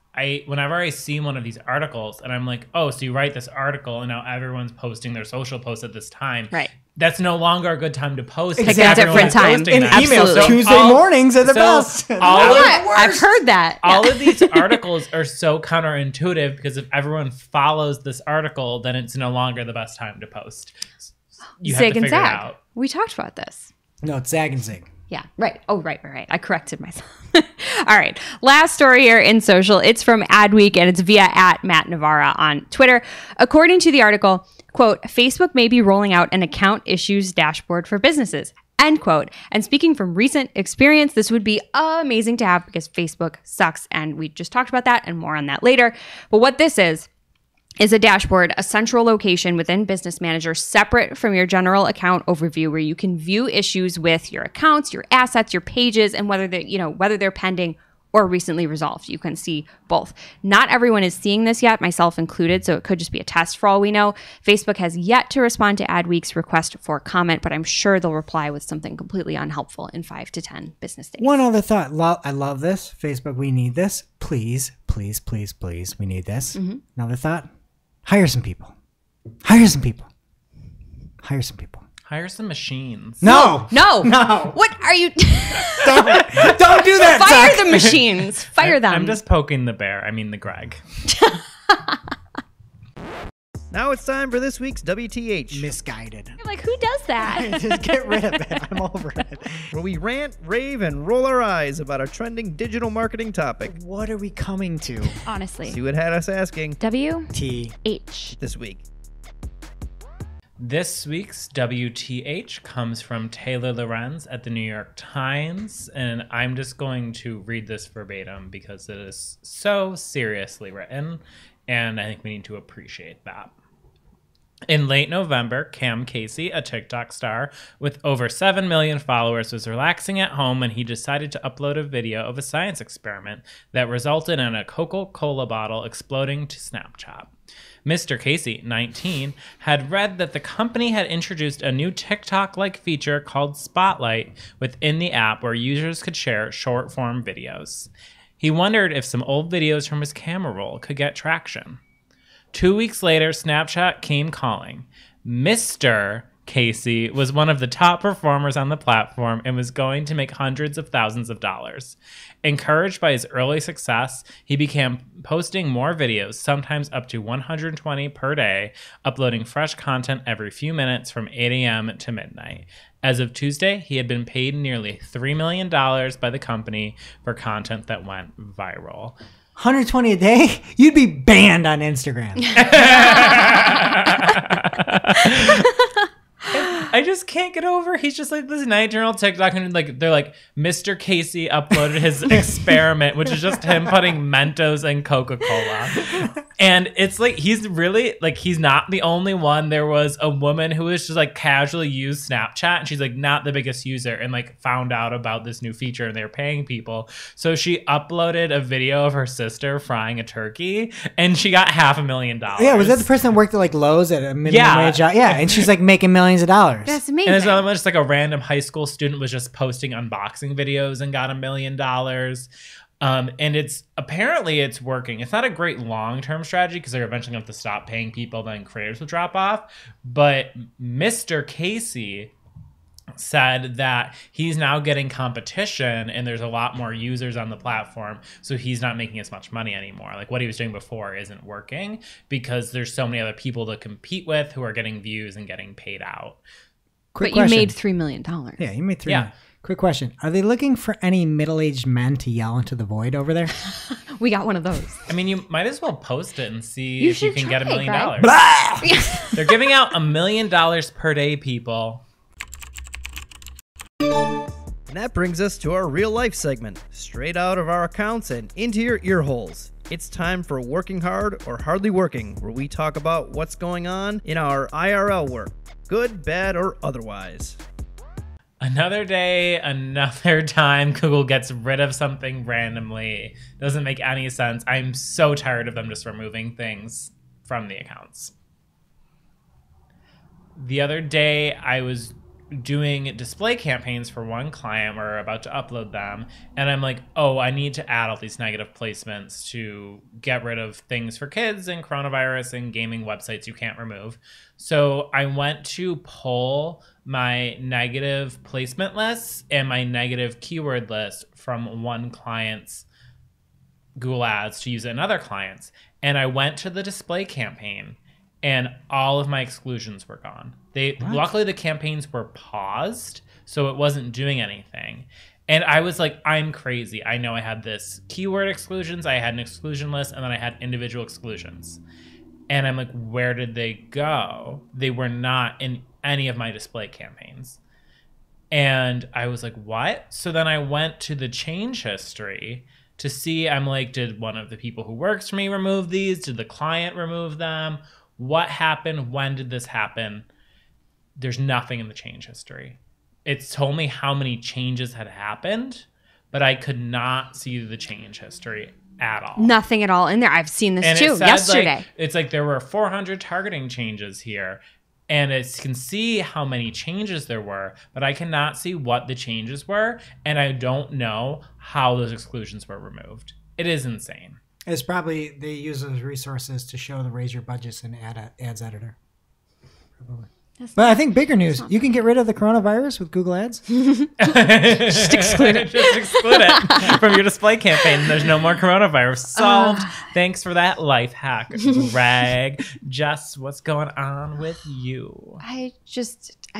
whenever I see one of these articles and I'm like, oh, so you write this article and now everyone's posting their social posts at this time. Right. That's no longer a good time to post. Pick a different time. In emails, Tuesday mornings are the best. I've heard that. All of these articles are so counterintuitive because if everyone follows this article, then it's no longer the best time to post. You have Zig to and figure it Zag. out. We talked about this. No, it's Zag and Zig. Yeah, right. Oh, right. I corrected myself. All right. Last story here in social. It's from Adweek, and it's via @MattNavarra on Twitter. According to the article, quote, Facebook may be rolling out an account issues dashboard for businesses, end quote. And speaking from recent experience, this would be amazing to have because Facebook sucks. And we just talked about that and more on that later. But what this is a dashboard, a central location within Business Manager separate from your general account overview where you can view issues with your accounts, your assets, your pages, and whether they're pending or recently resolved. You can see both. Not everyone is seeing this yet, myself included, so it could just be a test for all we know. Facebook has yet to respond to Adweek's request for comment, but I'm sure they'll reply with something completely unhelpful in 5 to 10 business days. One other thought. I love this. Facebook, we need this. Please, please, please, please. We need this. Another thought. Hire some people. Hire some people. Hire some people. Hire some machines. No. What are you? Don't do that. Fire Zach. the machines. Fire them. I'm just poking the bear. I mean the Greg. Now it's time for this week's WTH, Misguided. I'm like, who does that? Just get rid of it. I'm over it. where we rant, rave, and roll our eyes about a trending digital marketing topic. What are we coming to? Honestly. See what had us asking W-H. this week. This week's WTH comes from Taylor Lorenz at the New York Times, and I'm just going to read this verbatim because it is so seriously written, and I think we need to appreciate that. In late November, Cam Casey, a TikTok star with over 7 million followers, was relaxing at home when he decided to upload a video of a science experiment that resulted in a Coca-Cola bottle exploding to Snapchat. Mr. Casey, 19, had read that the company had introduced a new TikTok-like feature called Spotlight within the app where users could share short-form videos. He wondered if some old videos from his camera roll could get traction. 2 weeks later, Snapchat came calling. Mr. Casey was one of the top performers on the platform and was going to make hundreds of thousands of dollars. Encouraged by his early success, he began posting more videos, sometimes up to 120 per day, uploading fresh content every few minutes from 8 a.m. to midnight. As of Tuesday, he had been paid nearly $3 million by the company for content that went viral. 120 a day? You'd be banned on Instagram. I just can't get over. He's just like this 9-year-old TikTok, and like they're like, Mr. Casey uploaded his experiment, which is just him putting Mentos and Coca-Cola. And it's like he's really like he's not the only one. There was a woman who was just like casually used Snapchat, and she's like not the biggest user, and like found out about this new feature, and they're paying people. So she uploaded a video of her sister frying a turkey, and she got $500,000. Yeah, was that the person that worked at like Lowe's at a minimum wage job? Yeah, and she's like making millions of dollars. That's amazing. And there's another one, just like a random high school student was just posting unboxing videos and got $1 million. And it's apparently it's working. It's not a great long-term strategy because they're eventually going to have to stop paying people, then creators will drop off. But Mr. Casey said that he's now getting competition and there's a lot more users on the platform, so he's not making as much money anymore. Like what he was doing before isn't working because there's so many other people to compete with who are getting views and getting paid out. Quick but question. you made $3 million. Yeah, you made $3 million. Quick question. Are they looking for any middle-aged men to yell into the void over there? We got one of those. I mean, you might as well post it and see You if you should can get $1 try, million. Greg. They're giving out $1 million per day, people. And that brings us to our real life segment, straight out of our accounts and into your ear holes. It's time for Working Hard or Hardly Working, where we talk about what's going on in our IRL work, good, bad, or otherwise. Another day, another time Google gets rid of something randomly. Doesn't make any sense. I'm so tired of them just removing things from the accounts. The other day, I was doing display campaigns for one client. We're about to upload them. And I'm like, oh, I need to add all these negative placements to get rid of things for kids and coronavirus and gaming websites you can't remove. So I went to pull my negative placement lists and my negative keyword list from one client's Google Ads to use it in other clients. And I went to the display campaign and all of my exclusions were gone. Luckily the campaigns were paused, so it wasn't doing anything. And I was like, I'm crazy. I know I had this keyword exclusions, I had an exclusion list, and then I had individual exclusions. And I'm like, where did they go? They were not in any of my display campaigns. And I was like, what? So then I went to the change history to see, I'm like, did one of the people who works for me remove these? Did the client remove them? What happened? When did this happen? There's nothing in the change history. It's told me how many changes had happened, but I could not see the change history at all. Nothing at all in there. I've seen this and too it said, yesterday. Like, it's like there were 400 targeting changes here. And it can see how many changes there were, but I cannot see what the changes were. And I don't know how those exclusions were removed. It is insane. It's probably they use those resources to show the raise your budgets in ads editor. Probably. But I think bigger news, you can get rid of the coronavirus with Google Ads. Just exclude it. Just exclude it from your display campaign. There's no more coronavirus. Solved. Thanks for that life hack, Greg. Jess, what's going on with you? I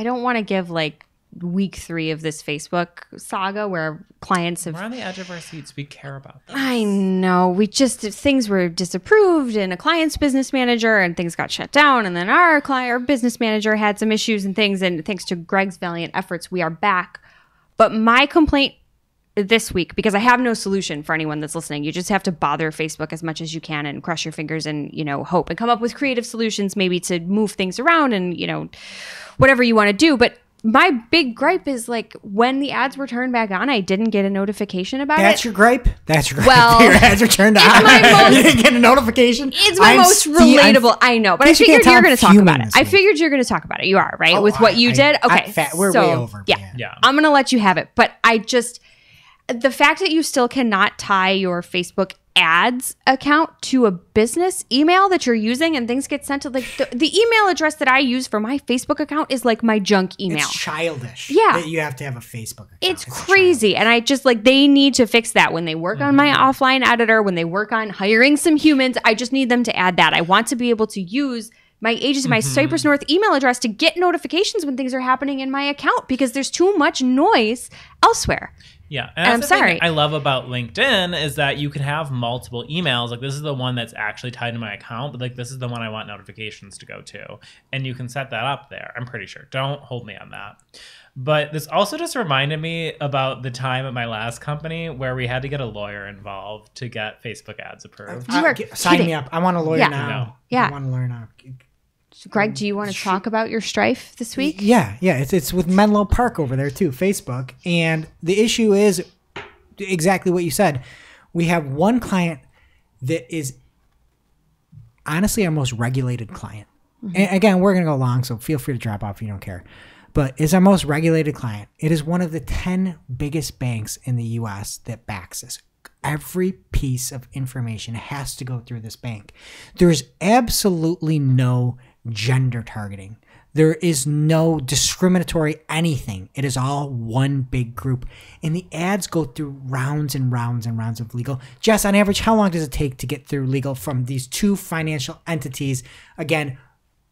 don't want to give like week 3 of this Facebook saga where clients have. We're on the edge of our seats. We care about this. I know. Things were disapproved in a client's business manager and things got shut down. And then our business manager had some issues and things. And thanks to Greg's valiant efforts, we are back. But my complaint this week, because I have no solution for anyone that's listening, you just have to bother Facebook as much as you can and cross your fingers and, hope and come up with creative solutions, maybe to move things around and, whatever you want to do. But my big gripe is like when the ads were turned back on, I didn't get a notification about it. That's your gripe? That's your gripe. Well, your ads are turned on. You didn't get a notification? It's my most relatable. I know, but I figured you're going to talk about it. I figured you're going to talk about it. You are, right? With what you did? Okay. We're way over. Yeah. I'm going to let you have it. But the fact that you still cannot tie your Facebook ads account to a business email that you're using and things get sent to the email address that I use for my Facebook account is like my junk email. It's childish. Yeah. That you have to have a Facebook account. It's crazy. And I just they need to fix that when they work on my offline editor, when they work on hiring some humans. I just need them to add that. I want to be able to use my agency, my Cypress North email address to get notifications when things are happening in my account because there's too much noise elsewhere. Yeah. And I'm sorry. Thing I love about LinkedIn is that you can have multiple emails. Like this is the one that's actually tied to my account, but like this is the one I want notifications to go to. And you can set that up there. I'm pretty sure. Don't hold me on that. But this also just reminded me about the time at my last company where we had to get a lawyer involved to get Facebook ads approved. Sign me up. I want a lawyer now. No. Yeah. I want a lawyer now. So Greg, do you want to talk about your strife this week? Yeah. It's with Menlo Park over there too, Facebook. And the issue is exactly what you said. We have one client that is honestly our most regulated client. And again, we're going to go long, so feel free to drop off if you don't care. But it's our most regulated client. It is one of the 10 biggest banks in the U.S. that backs us. Every piece of information has to go through this bank. There's absolutely no gender targeting. There is no discriminatory anything. It is all one big group. And the ads go through rounds and rounds and rounds of legal. Jess, on average, how long does it take to get through legal from these two financial entities, again,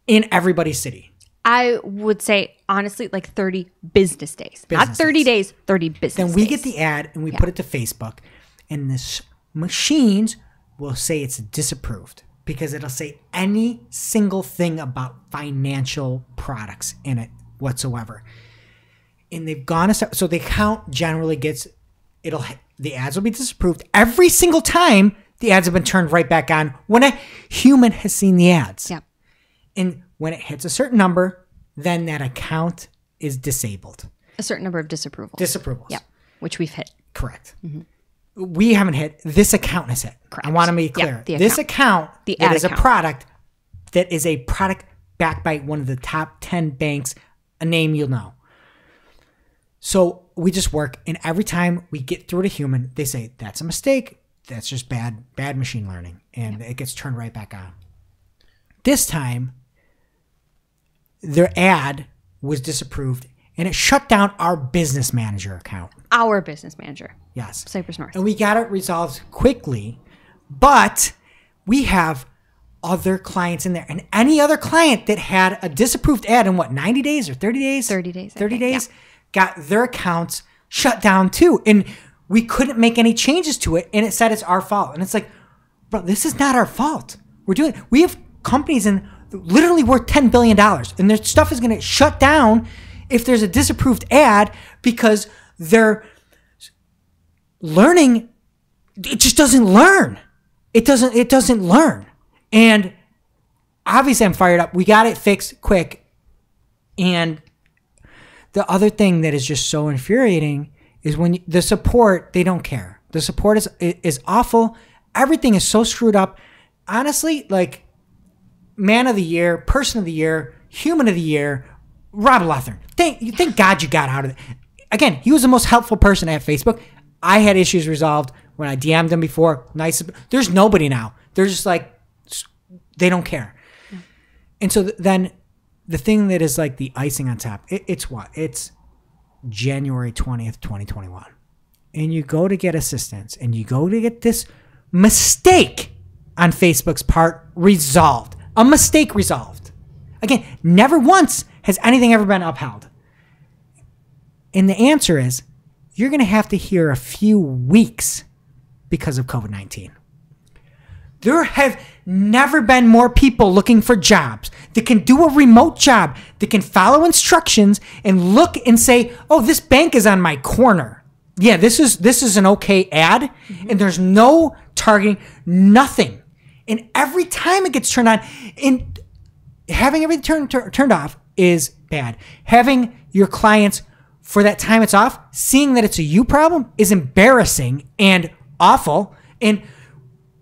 in everybody's city? I would say, honestly, like 30 business days. Not 30 days, 30 business days. Then we get the ad and we put it to Facebook. And this machines will say it's disapproved because it'll say any single thing about financial products in it whatsoever. And they've gone so the account generally gets the ads will be disapproved every single time. The ads have been turned right back on when a human has seen the ads. Yep. And when it hits a certain number, then that account is disabled. A certain number of disapprovals. Disapprovals. Yep. Which we've hit. Correct. We haven't hit. This account has hit. Correct. I want to be clear. Yep, this account that is account. a product that is a product backed by one of the top 10 banks, a name you'll know. So we just work, and every time we get through to human, they say, that's a mistake. That's just bad machine learning. And it gets turned right back on. This time, their ad was disapproved, and it shut down our business manager account. Our business manager. Yes. Cypress North. And we got it resolved quickly, but we have other clients in there. And any other client that had a disapproved ad in 90 days or 30 days? 30 days. 30 days got their accounts shut down too. And we couldn't make any changes to it. And it said it's our fault. And it's like, bro, this is not our fault. We have companies literally worth $10 billion. And their stuff is going to shut down if there's a disapproved ad because they're learning. It just doesn't learn. It doesn't learn. And obviously I'm fired up. We got it fixed quick. And the other thing that is just so infuriating is when the support, they don't care. The support is awful. Everything is so screwed up. Honestly, like man of the year, person of the year, human of the year, Rob Lethern. Thank God you got out of it. Again, he was the most helpful person at Facebook. I had issues resolved when I DM'd him before. Nice. There's nobody now. They're just like, they don't care. And so then the thing that is like the icing on top, it's what? It's January 20th, 2021. And you go to get assistance and you go to get this mistake on Facebook's part resolved. A mistake resolved. Again, never once has anything ever been upheld. And the answer is you're going to have to hear a few weeks because of COVID-19. There have never been more people looking for jobs that can do a remote job, that can follow instructions and look and say, oh, this bank is on my corner. Yeah, this is an okay ad. And there's no targeting, nothing. And every time it gets turned on, and having everything turned off is bad. Having your clients, for that time it's off, seeing that it's a you problem is embarrassing and awful. And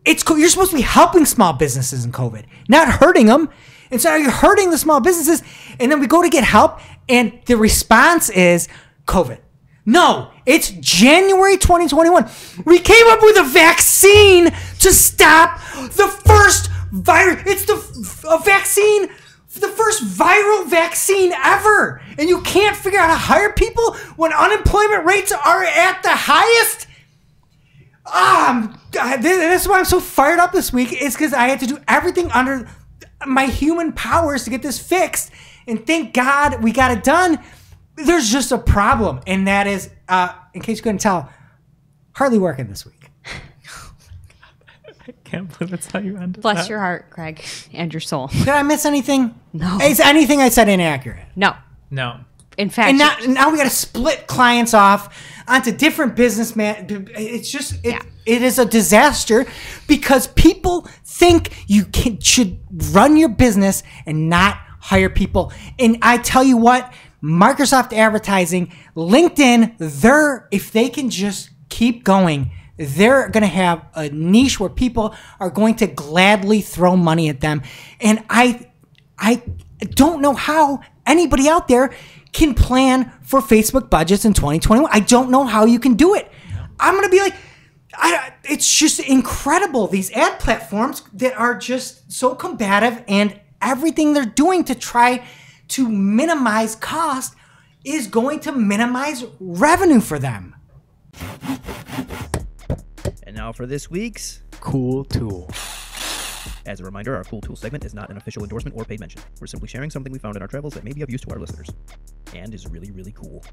it's cool. You're supposed to be helping small businesses in COVID, not hurting them. And so you're hurting the small businesses. And then we go to get help, and the response is COVID. No, it's January 2021. We came up with a vaccine to stop the first virus. It's a vaccine, the first viral vaccine ever. And you can't figure out how to hire people when unemployment rates are at the highest. This is why I'm so fired up this week. It's because I had to do everything under my human powers to get this fixed. And thank God we got it done. There's just a problem, and that is, in case you couldn't tell, hardly working this week. I can't believe that's how you ended. Bless your heart, Craig, and your soul. Did I miss anything? No. Is anything I said inaccurate? No. No. In fact, And now we got to split clients off onto different businessmen. It's just, it is a disaster because people think you should run your business and not hire people. And I tell you what, Microsoft Advertising, LinkedIn, if they can just keep going, they're going to have a niche where people are going to gladly throw money at them. And I don't know how anybody out there can plan for Facebook budgets in 2021. I don't know how you can do it. I'm going to be like, it's just incredible. These ad platforms that are just so combative, and everything they're doing to try to minimize cost is going to minimize revenue for them. And now for this week's Cool Tool. As a reminder, our Cool Tool segment is not an official endorsement or paid mention. We're simply sharing something we found in our travels that may be of use to our listeners and is really, really cool.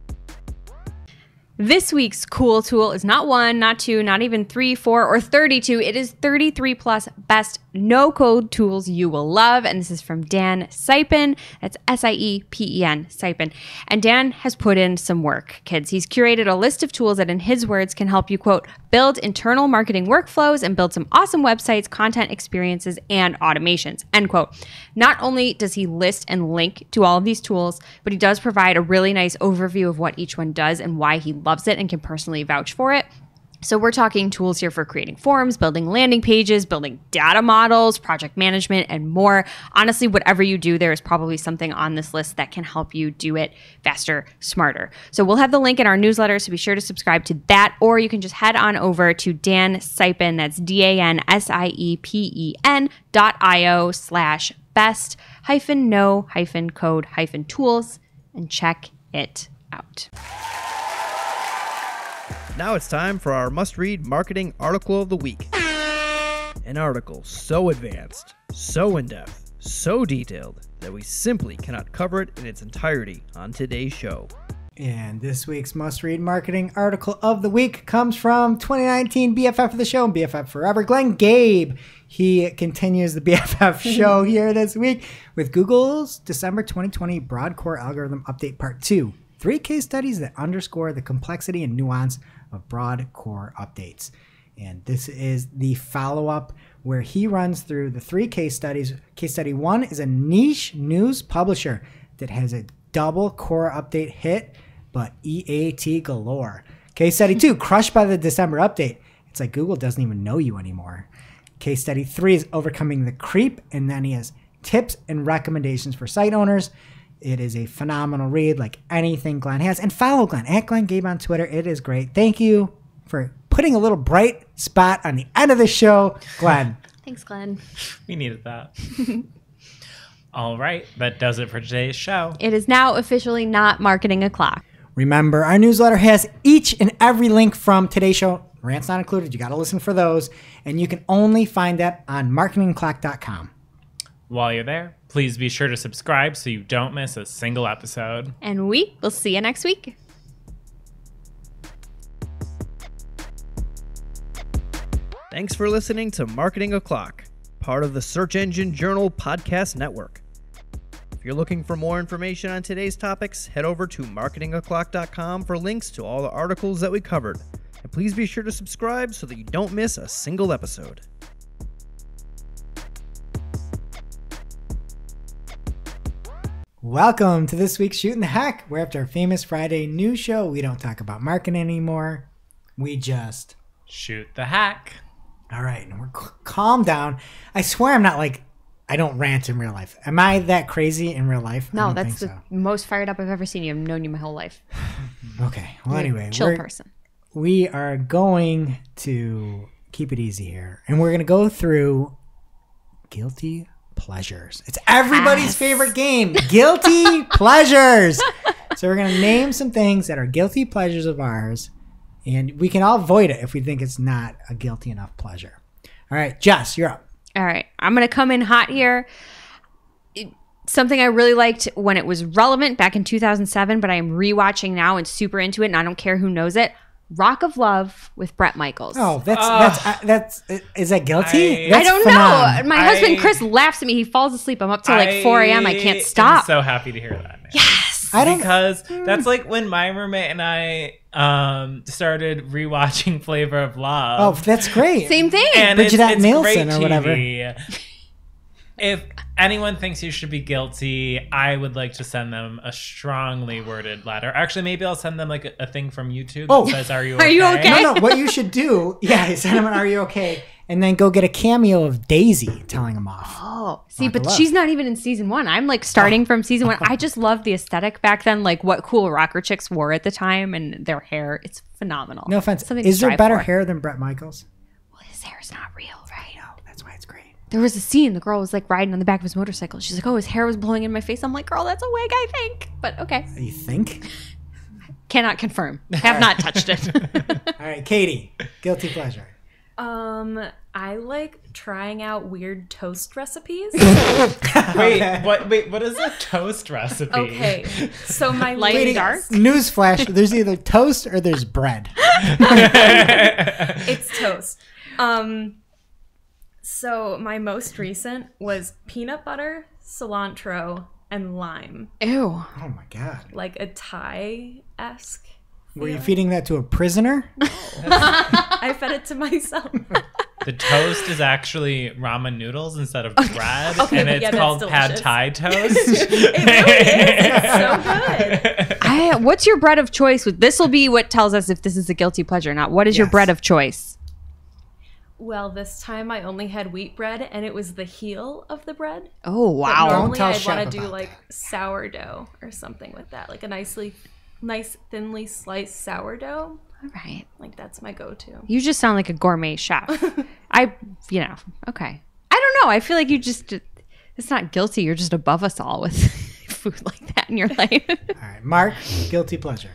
this week's cool tool is not 1, not 2, not even 3, 4, or 32. It is 33 plus best no-code tools you will love. And this is from Dan Siepen. That's S-I-E-P-E-N, Siepen. And Dan has put in some work, kids. He's curated a list of tools that, in his words, can help you, quote, build internal marketing workflows and build some awesome websites, content experiences, and automations, end quote. Not only does he list and link to all of these tools, but he does provide a really nice overview of what each one does and why he loves it and can personally vouch for it. So we're talking tools here for creating forms, building landing pages, building data models, project management, and more. Honestly, whatever you do, there is probably something on this list that can help you do it faster, smarter. So we'll have the link in our newsletter, so be sure to subscribe to that, or you can just head on over to Dan Siepen, that's DANSIEPEN.io/best-no-code-tools, and check it out. Now it's time for our must-read marketing article of the week. An article so advanced, so in-depth, so detailed that we simply cannot cover it in its entirety on today's show. And this week's must-read marketing article of the week comes from 2019 BFF of the show and BFF Forever, Glenn Gabe. He continues the BFF show here this week with Google's December 2020 Broad Core Algorithm Update Part 2. 3 case studies that underscore the complexity and nuance of broad core updates. And this is the follow-up where he runs through the 3 case studies. Case study 1 is a niche news publisher that has a double core update hit, but EAT galore. Case study 2, crushed by the December update. It's like Google doesn't even know you anymore. Case study 3 is overcoming the creep, and then he has tips and recommendations for site owners. It is a phenomenal read, like anything Glenn has. And follow Glenn, at Glenn Gabe on Twitter. It is great. Thank you for putting a little bright spot on the end of the show, Glenn. Thanks, Glenn. We needed that. All right, that does it for today's show. It is now officially not Marketing O'Clock. Remember, our newsletter has each and every link from today's show. Rants not included. You got to listen for those. And you can only find that on marketingclock.com. While you're there, please be sure to subscribe so you don't miss a single episode. And we will see you next week. Thanks for listening to Marketing O'Clock, part of the Search Engine Journal Podcast Network. If you're looking for more information on today's topics, head over to marketingoclock.com for links to all the articles that we covered. And please be sure to subscribe so that you don't miss a single episode. Welcome to this week's Shooting the Heck, where after our famous Friday news show, we don't talk about marketing anymore. We just shoot the hack. All right, and we're calm down. I swear I'm not I don't rant in real life. Am I that crazy in real life? No, that's the most fired up I've ever seen you. I've known you my whole life. Okay. Well, anyway, chill person. We are going to keep it easy here, and we're going to go through guilty pleasures. It's everybody's favorite game, guilty pleasures. So we're going to name some things that are guilty pleasures of ours, and we can all avoid it if we think it's not a guilty enough pleasure. All right, Jess, you're up. All right. I'm going to come in hot here. Something I really liked when it was relevant back in 2007, but I am rewatching now and super into it, and I don't care who knows it. Rock of Love with Bret Michaels. Oh, that's is that guilty? I don't know. My husband Chris laughs at me. He falls asleep. I'm up till 4 a.m. I can't stop. I'm so happy to hear that. Yes. Because that's like when my roommate and I started rewatching Flavor of Love. Oh, that's great. Same thing. And Bridget it's Nielsen great or whatever. TV. If anyone thinks you should be guilty, I would like to send them a strongly worded letter. Actually, maybe I'll send them a thing from YouTube that says, "Are you okay?" Are you okay? No. What you should do, send them an "Are you okay?" and then go get a cameo of Daisy telling them off. Oh, see, but she's not even in season 1. I'm starting from season 1. I just loved the aesthetic back then, what cool rocker chicks wore at the time and their hair. It's phenomenal. No offense. Something Is to there strive better for. hair than Bret Michaels? Well, his hair's not real, right? No, that's why it's great. There was a scene, the girl was riding on the back of his motorcycle. She's like, oh, his hair was blowing in my face. I'm like, girl, that's a wig, I think. But okay. You think? Cannot confirm. Have not touched it. All right, Katie, guilty pleasure. I like trying out weird toast recipes. Wait, what is a toast recipe? Okay, so my Light and dark? Newsflash, there's either toast or there's bread. It's toast. So my most recent was peanut butter, cilantro, and lime. Ew. Oh my God. Like a Thai-esque. Were you feeding that to a prisoner? I fed it to myself. The toast is actually ramen noodles instead of bread, Okay, and it's yeah, that's called delicious. pad thai toast. It really is. It's so good. What's your bread of choice? This will be what tells us if this is a guilty pleasure or not. What is your bread of choice? Well, this time I only had wheat bread, and it was the heel of the bread. Oh, wow. But normally tell I'd Shep want to do about sourdough or something with that, like a nice thinly sliced sourdough. All right. Like that's my go-to. You just sound like a gourmet chef. Okay. I don't know. I feel like it's not guilty. You're just above us all with food like that in your life. All right, Mark, guilty pleasure.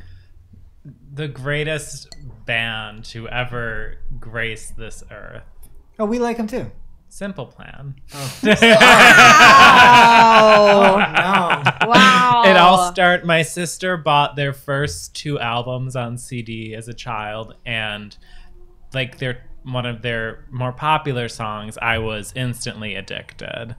The greatest band to ever grace this earth. Oh, we like them too. Simple Plan. Oh, Oh, no. wow. It all started. My sister bought their first 2 albums on CD as a child, and one of their more popular songs, I was instantly addicted.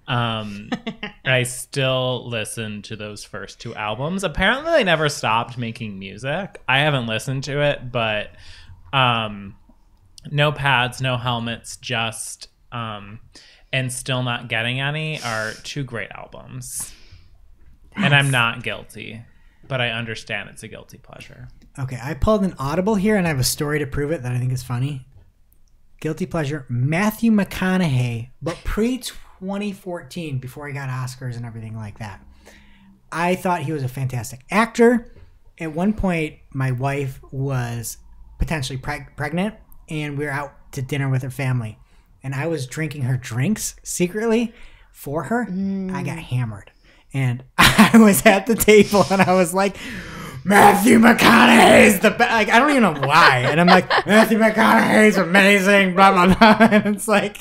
I still listen to those first 2 albums. Apparently, they never stopped making music. I haven't listened to it, but no pads, no helmets, just and Still Not Getting Any are 2 great albums. And I'm not guilty, but I understand it's a guilty pleasure. Okay, I pulled an Audible here, and I have a story to prove it that I think is funny. Guilty pleasure, Matthew McConaughey, but pre-2014, before he got Oscars and everything like that. I thought he was a fantastic actor. At one point, my wife was potentially pregnant, and we were out to dinner with her family. And I was drinking her drinks secretly for her, I got hammered. And I was at the table and I was like, Matthew McConaughey is the best. Like, I don't even know why. And I'm like, Matthew McConaughey is amazing, blah, blah, blah. And it's like,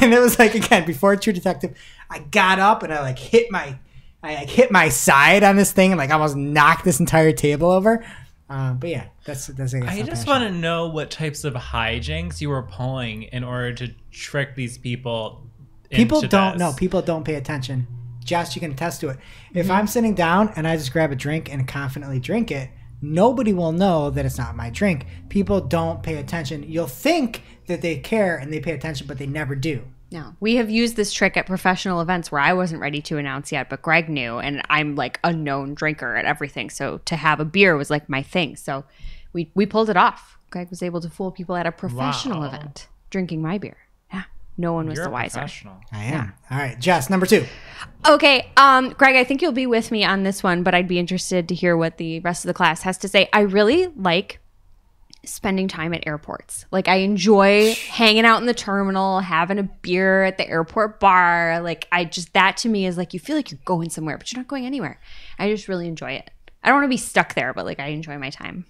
and it was like, again, before True Detective, I got up and I like hit my side on this thing and like almost knocked this entire table over. But yeah, that's I just want to know what types of hijinks you were pulling in order to trick these people. People into don't this. know. People don't pay attention. Jess, you can attest to it. If I'm sitting down and I just grab a drink and confidently drink it, nobody will know that it's not my drink. People don't pay attention. You'll think that they care and they pay attention, but they never do. No, we have used this trick at professional events where I wasn't ready to announce yet, but Greg knew, and I'm like a known drinker at everything. So to have a beer was like my thing. So we pulled it off. Greg was able to fool people at a professional event drinking my beer. Yeah, no one was You're the a wiser. professional. I am. All right, Jess, number 2. Okay, Greg, I think you'll be with me on this one, but I'd be interested to hear what the rest of the class has to say. I really like spending time at airports. Like, I enjoy hanging out in the terminal, having a beer at the airport bar. Like, that to me is like, you feel like you're going somewhere, but you're not going anywhere. I just really enjoy it. I don't want to be stuck there, but like, I enjoy my time.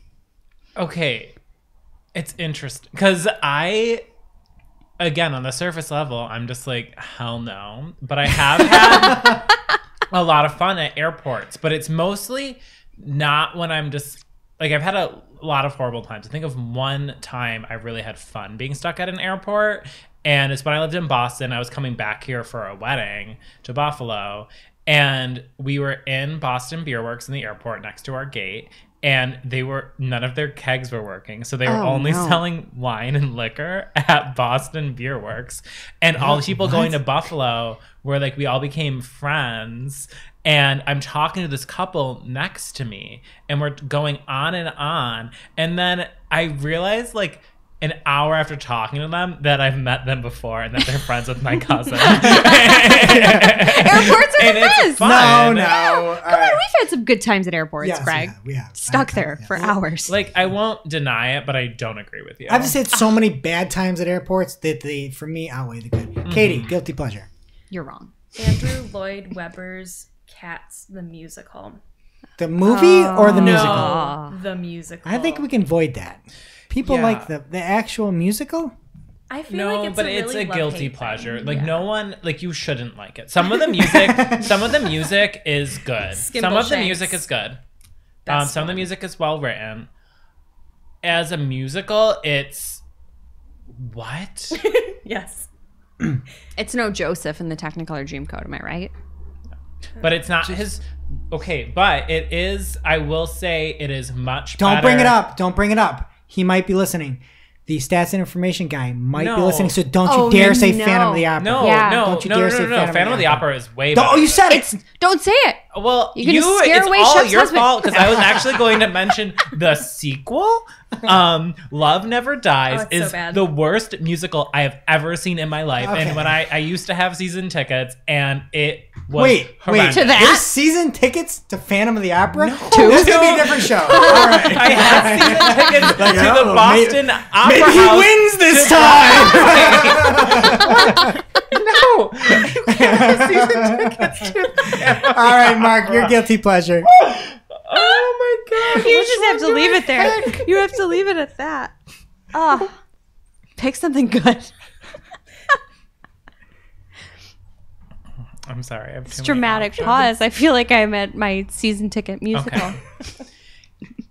Okay, it's interesting because again, on the surface level, I'm just like, hell no. But I have had a lot of fun at airports, but it's mostly not when I'm just like, I've had a lot of horrible times. I think of one time I really had fun being stuck at an airport, and it's when I lived in Boston. I was coming back here for a wedding to Buffalo, and we were in Boston Beer Works in the airport next to our gate, and none of their kegs were working, so they were only selling wine and liquor at Boston Beer Works. And all the people going to Buffalo were like, we all became friends. And I'm talking to this couple next to me, and we're going on. And then I realized, like, an hour after talking to them that I've met them before and that they're friends with my cousin. Airports are the best. Fun. No. Come on, we've had some good times at airports, Yes, Greg. we have. Stuck there for hours. Like, I won't deny it, but I don't agree with you. I've just had so many bad times at airports that they, for me, outweigh the good. Katie, guilty pleasure. You're wrong. Andrew Lloyd Webber's Cats the Musical. The movie or the musical? No, the musical. I think we can void that. People Yeah. like the actual musical. I feel No, like it's but a really it's a guilty love-hate pleasure. thing. Like, Yeah. no one, like, you shouldn't like it. Some of the music is good. Some of the music is good. Best Some of the one. music is well written. As a musical, it's what? Yes. It's no Joseph in the Technicolor Dreamcoat, am I right? But it's not his. Okay, but it is. I will say it is much. Don't better. bring it up. Don't bring it up. He might be listening. The stats and information guy might be No. listening. So don't you Oh, dare say no. Phantom of the Opera. No, Yeah. Don't you dare say Phantom of the Opera is way Oh, better. you said it. Don't say it. Well, You're gonna scare it's away all Shep's your husband. fault because I was actually going to mention the sequel. Love Never Dies Oh, it's so is bad. the worst musical I have ever seen in my life. Okay. And when I used to have season tickets, and it was Wait. horrendous. To that? There's season tickets to Phantom of the Opera? No. This is going to be a different show. All right. I had season tickets Like, to the oh, Boston Opera Maybe he House. wins this time. No, you can't have season tickets to All right, Mark, your guilty pleasure. Oh my god! You just have to leave it there. You have to leave it at that. Oh, pick something good. I'm sorry. I have too It's many dramatic options. pause. I feel like I'm at my season ticket musical. Okay.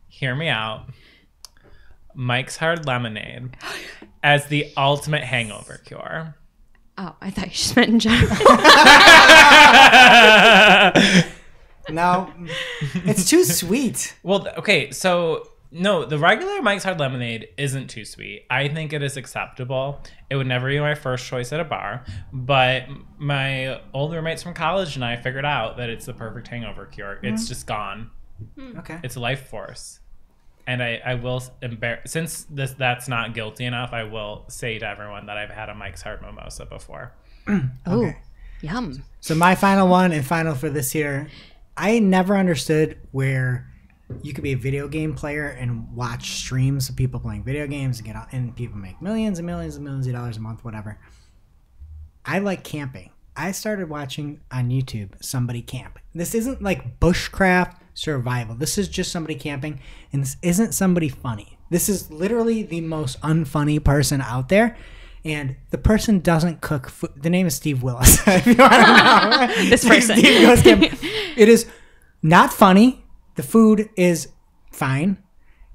Hear me out. Mike's Hard Lemonade as the ultimate hangover cure. Oh, I thought you just meant in general. No, it's too sweet. Well, okay, so no, the regular Mike's Hard Lemonade isn't too sweet. I think it is acceptable. It would never be my first choice at a bar, but my old roommates from college and I figured out that it's the perfect hangover cure. It's just gone. Okay. It's a life force. And I will since that's not guilty enough, I will say to everyone that I've had a Mike's Hard Mimosa before. Oh, Okay. yum. So my final one and final for this year, I never understood where you could be a video game player and watch streams of people playing video games and people make millions and millions and millions of dollars a month, whatever. I like camping. I started watching on YouTube somebody camp. This isn't like bushcraft survival. This is just somebody camping, and this isn't somebody funny. This is literally the most unfunny person out there, and the person doesn't cook food. The name is Steve Willis. If you want to know. This person. Steve goes camp. It is not funny. The food is fine,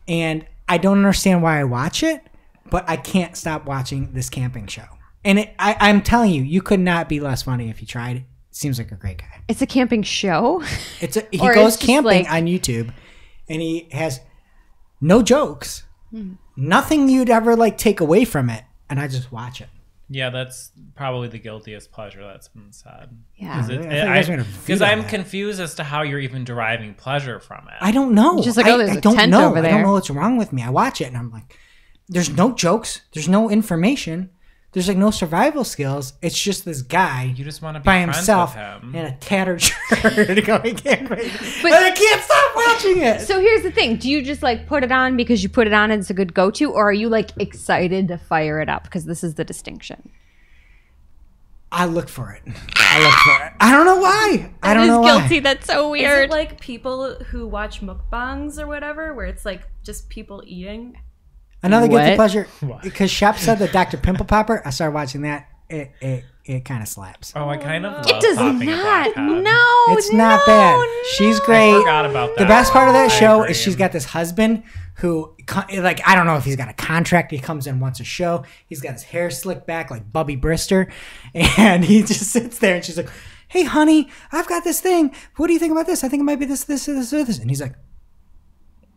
and I don't understand why I watch it, but I can't stop watching this camping show. And I'm telling you, you could not be less funny if you tried. Seems like a great guy. It's a camping show. He goes camping on YouTube, and he has no jokes, nothing you'd ever like take away from it, and I just watch it. Yeah, that's probably the guiltiest pleasure that's been said. Yeah. Because I'm confused as to how you're even deriving pleasure from it. I don't know. Just like, oh, there's I a don't tent know. over I there. don't know what's wrong with me. I watch it, and I'm like, there's no jokes. There's no information. There's like no survival skills. It's just this guy You just want to be by friends himself with him. in a tattered shirt going camping. But I can't stop watching it. So here's the thing. Do you just like put it on because you put it on and it's a good go-to, or are you like excited to fire it up? Because this is the distinction. I look for it. I don't know why. I don't know why. Guilty. That's so Is weird. it like people who watch mukbangs or whatever, where it's like just people eating? Another guilty What? pleasure, because Shep said that Dr. Pimple Popper. I started watching that. It kind of slaps. Oh, I kind of love it does popping a not. black head. No, It's not bad. She's great. I forgot about that. The best part of that I show agree. is she's got this husband who, like, I don't know if he's got a contract. He comes in once a show. He's got his hair slicked back like Bubby Brister. And he just sits there and she's like, hey, honey, I've got this thing. What do you think about this? I think it might be this, this, this, or this. And he's like,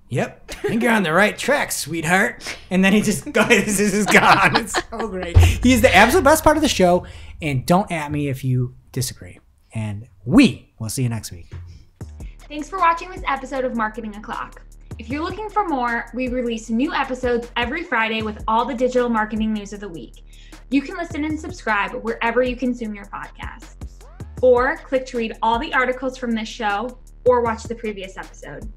yep, I think you're on the right track, sweetheart. And then he just goes, this is gone. It's so great. He's the absolute best part of the show. And don't at me if you disagree. And we will see you next week. Thanks for watching this episode of Marketing O'Clock. If you're looking for more, we release new episodes every Friday with all the digital marketing news of the week. You can listen and subscribe wherever you consume your podcasts. Or click to read all the articles from this show or watch the previous episode.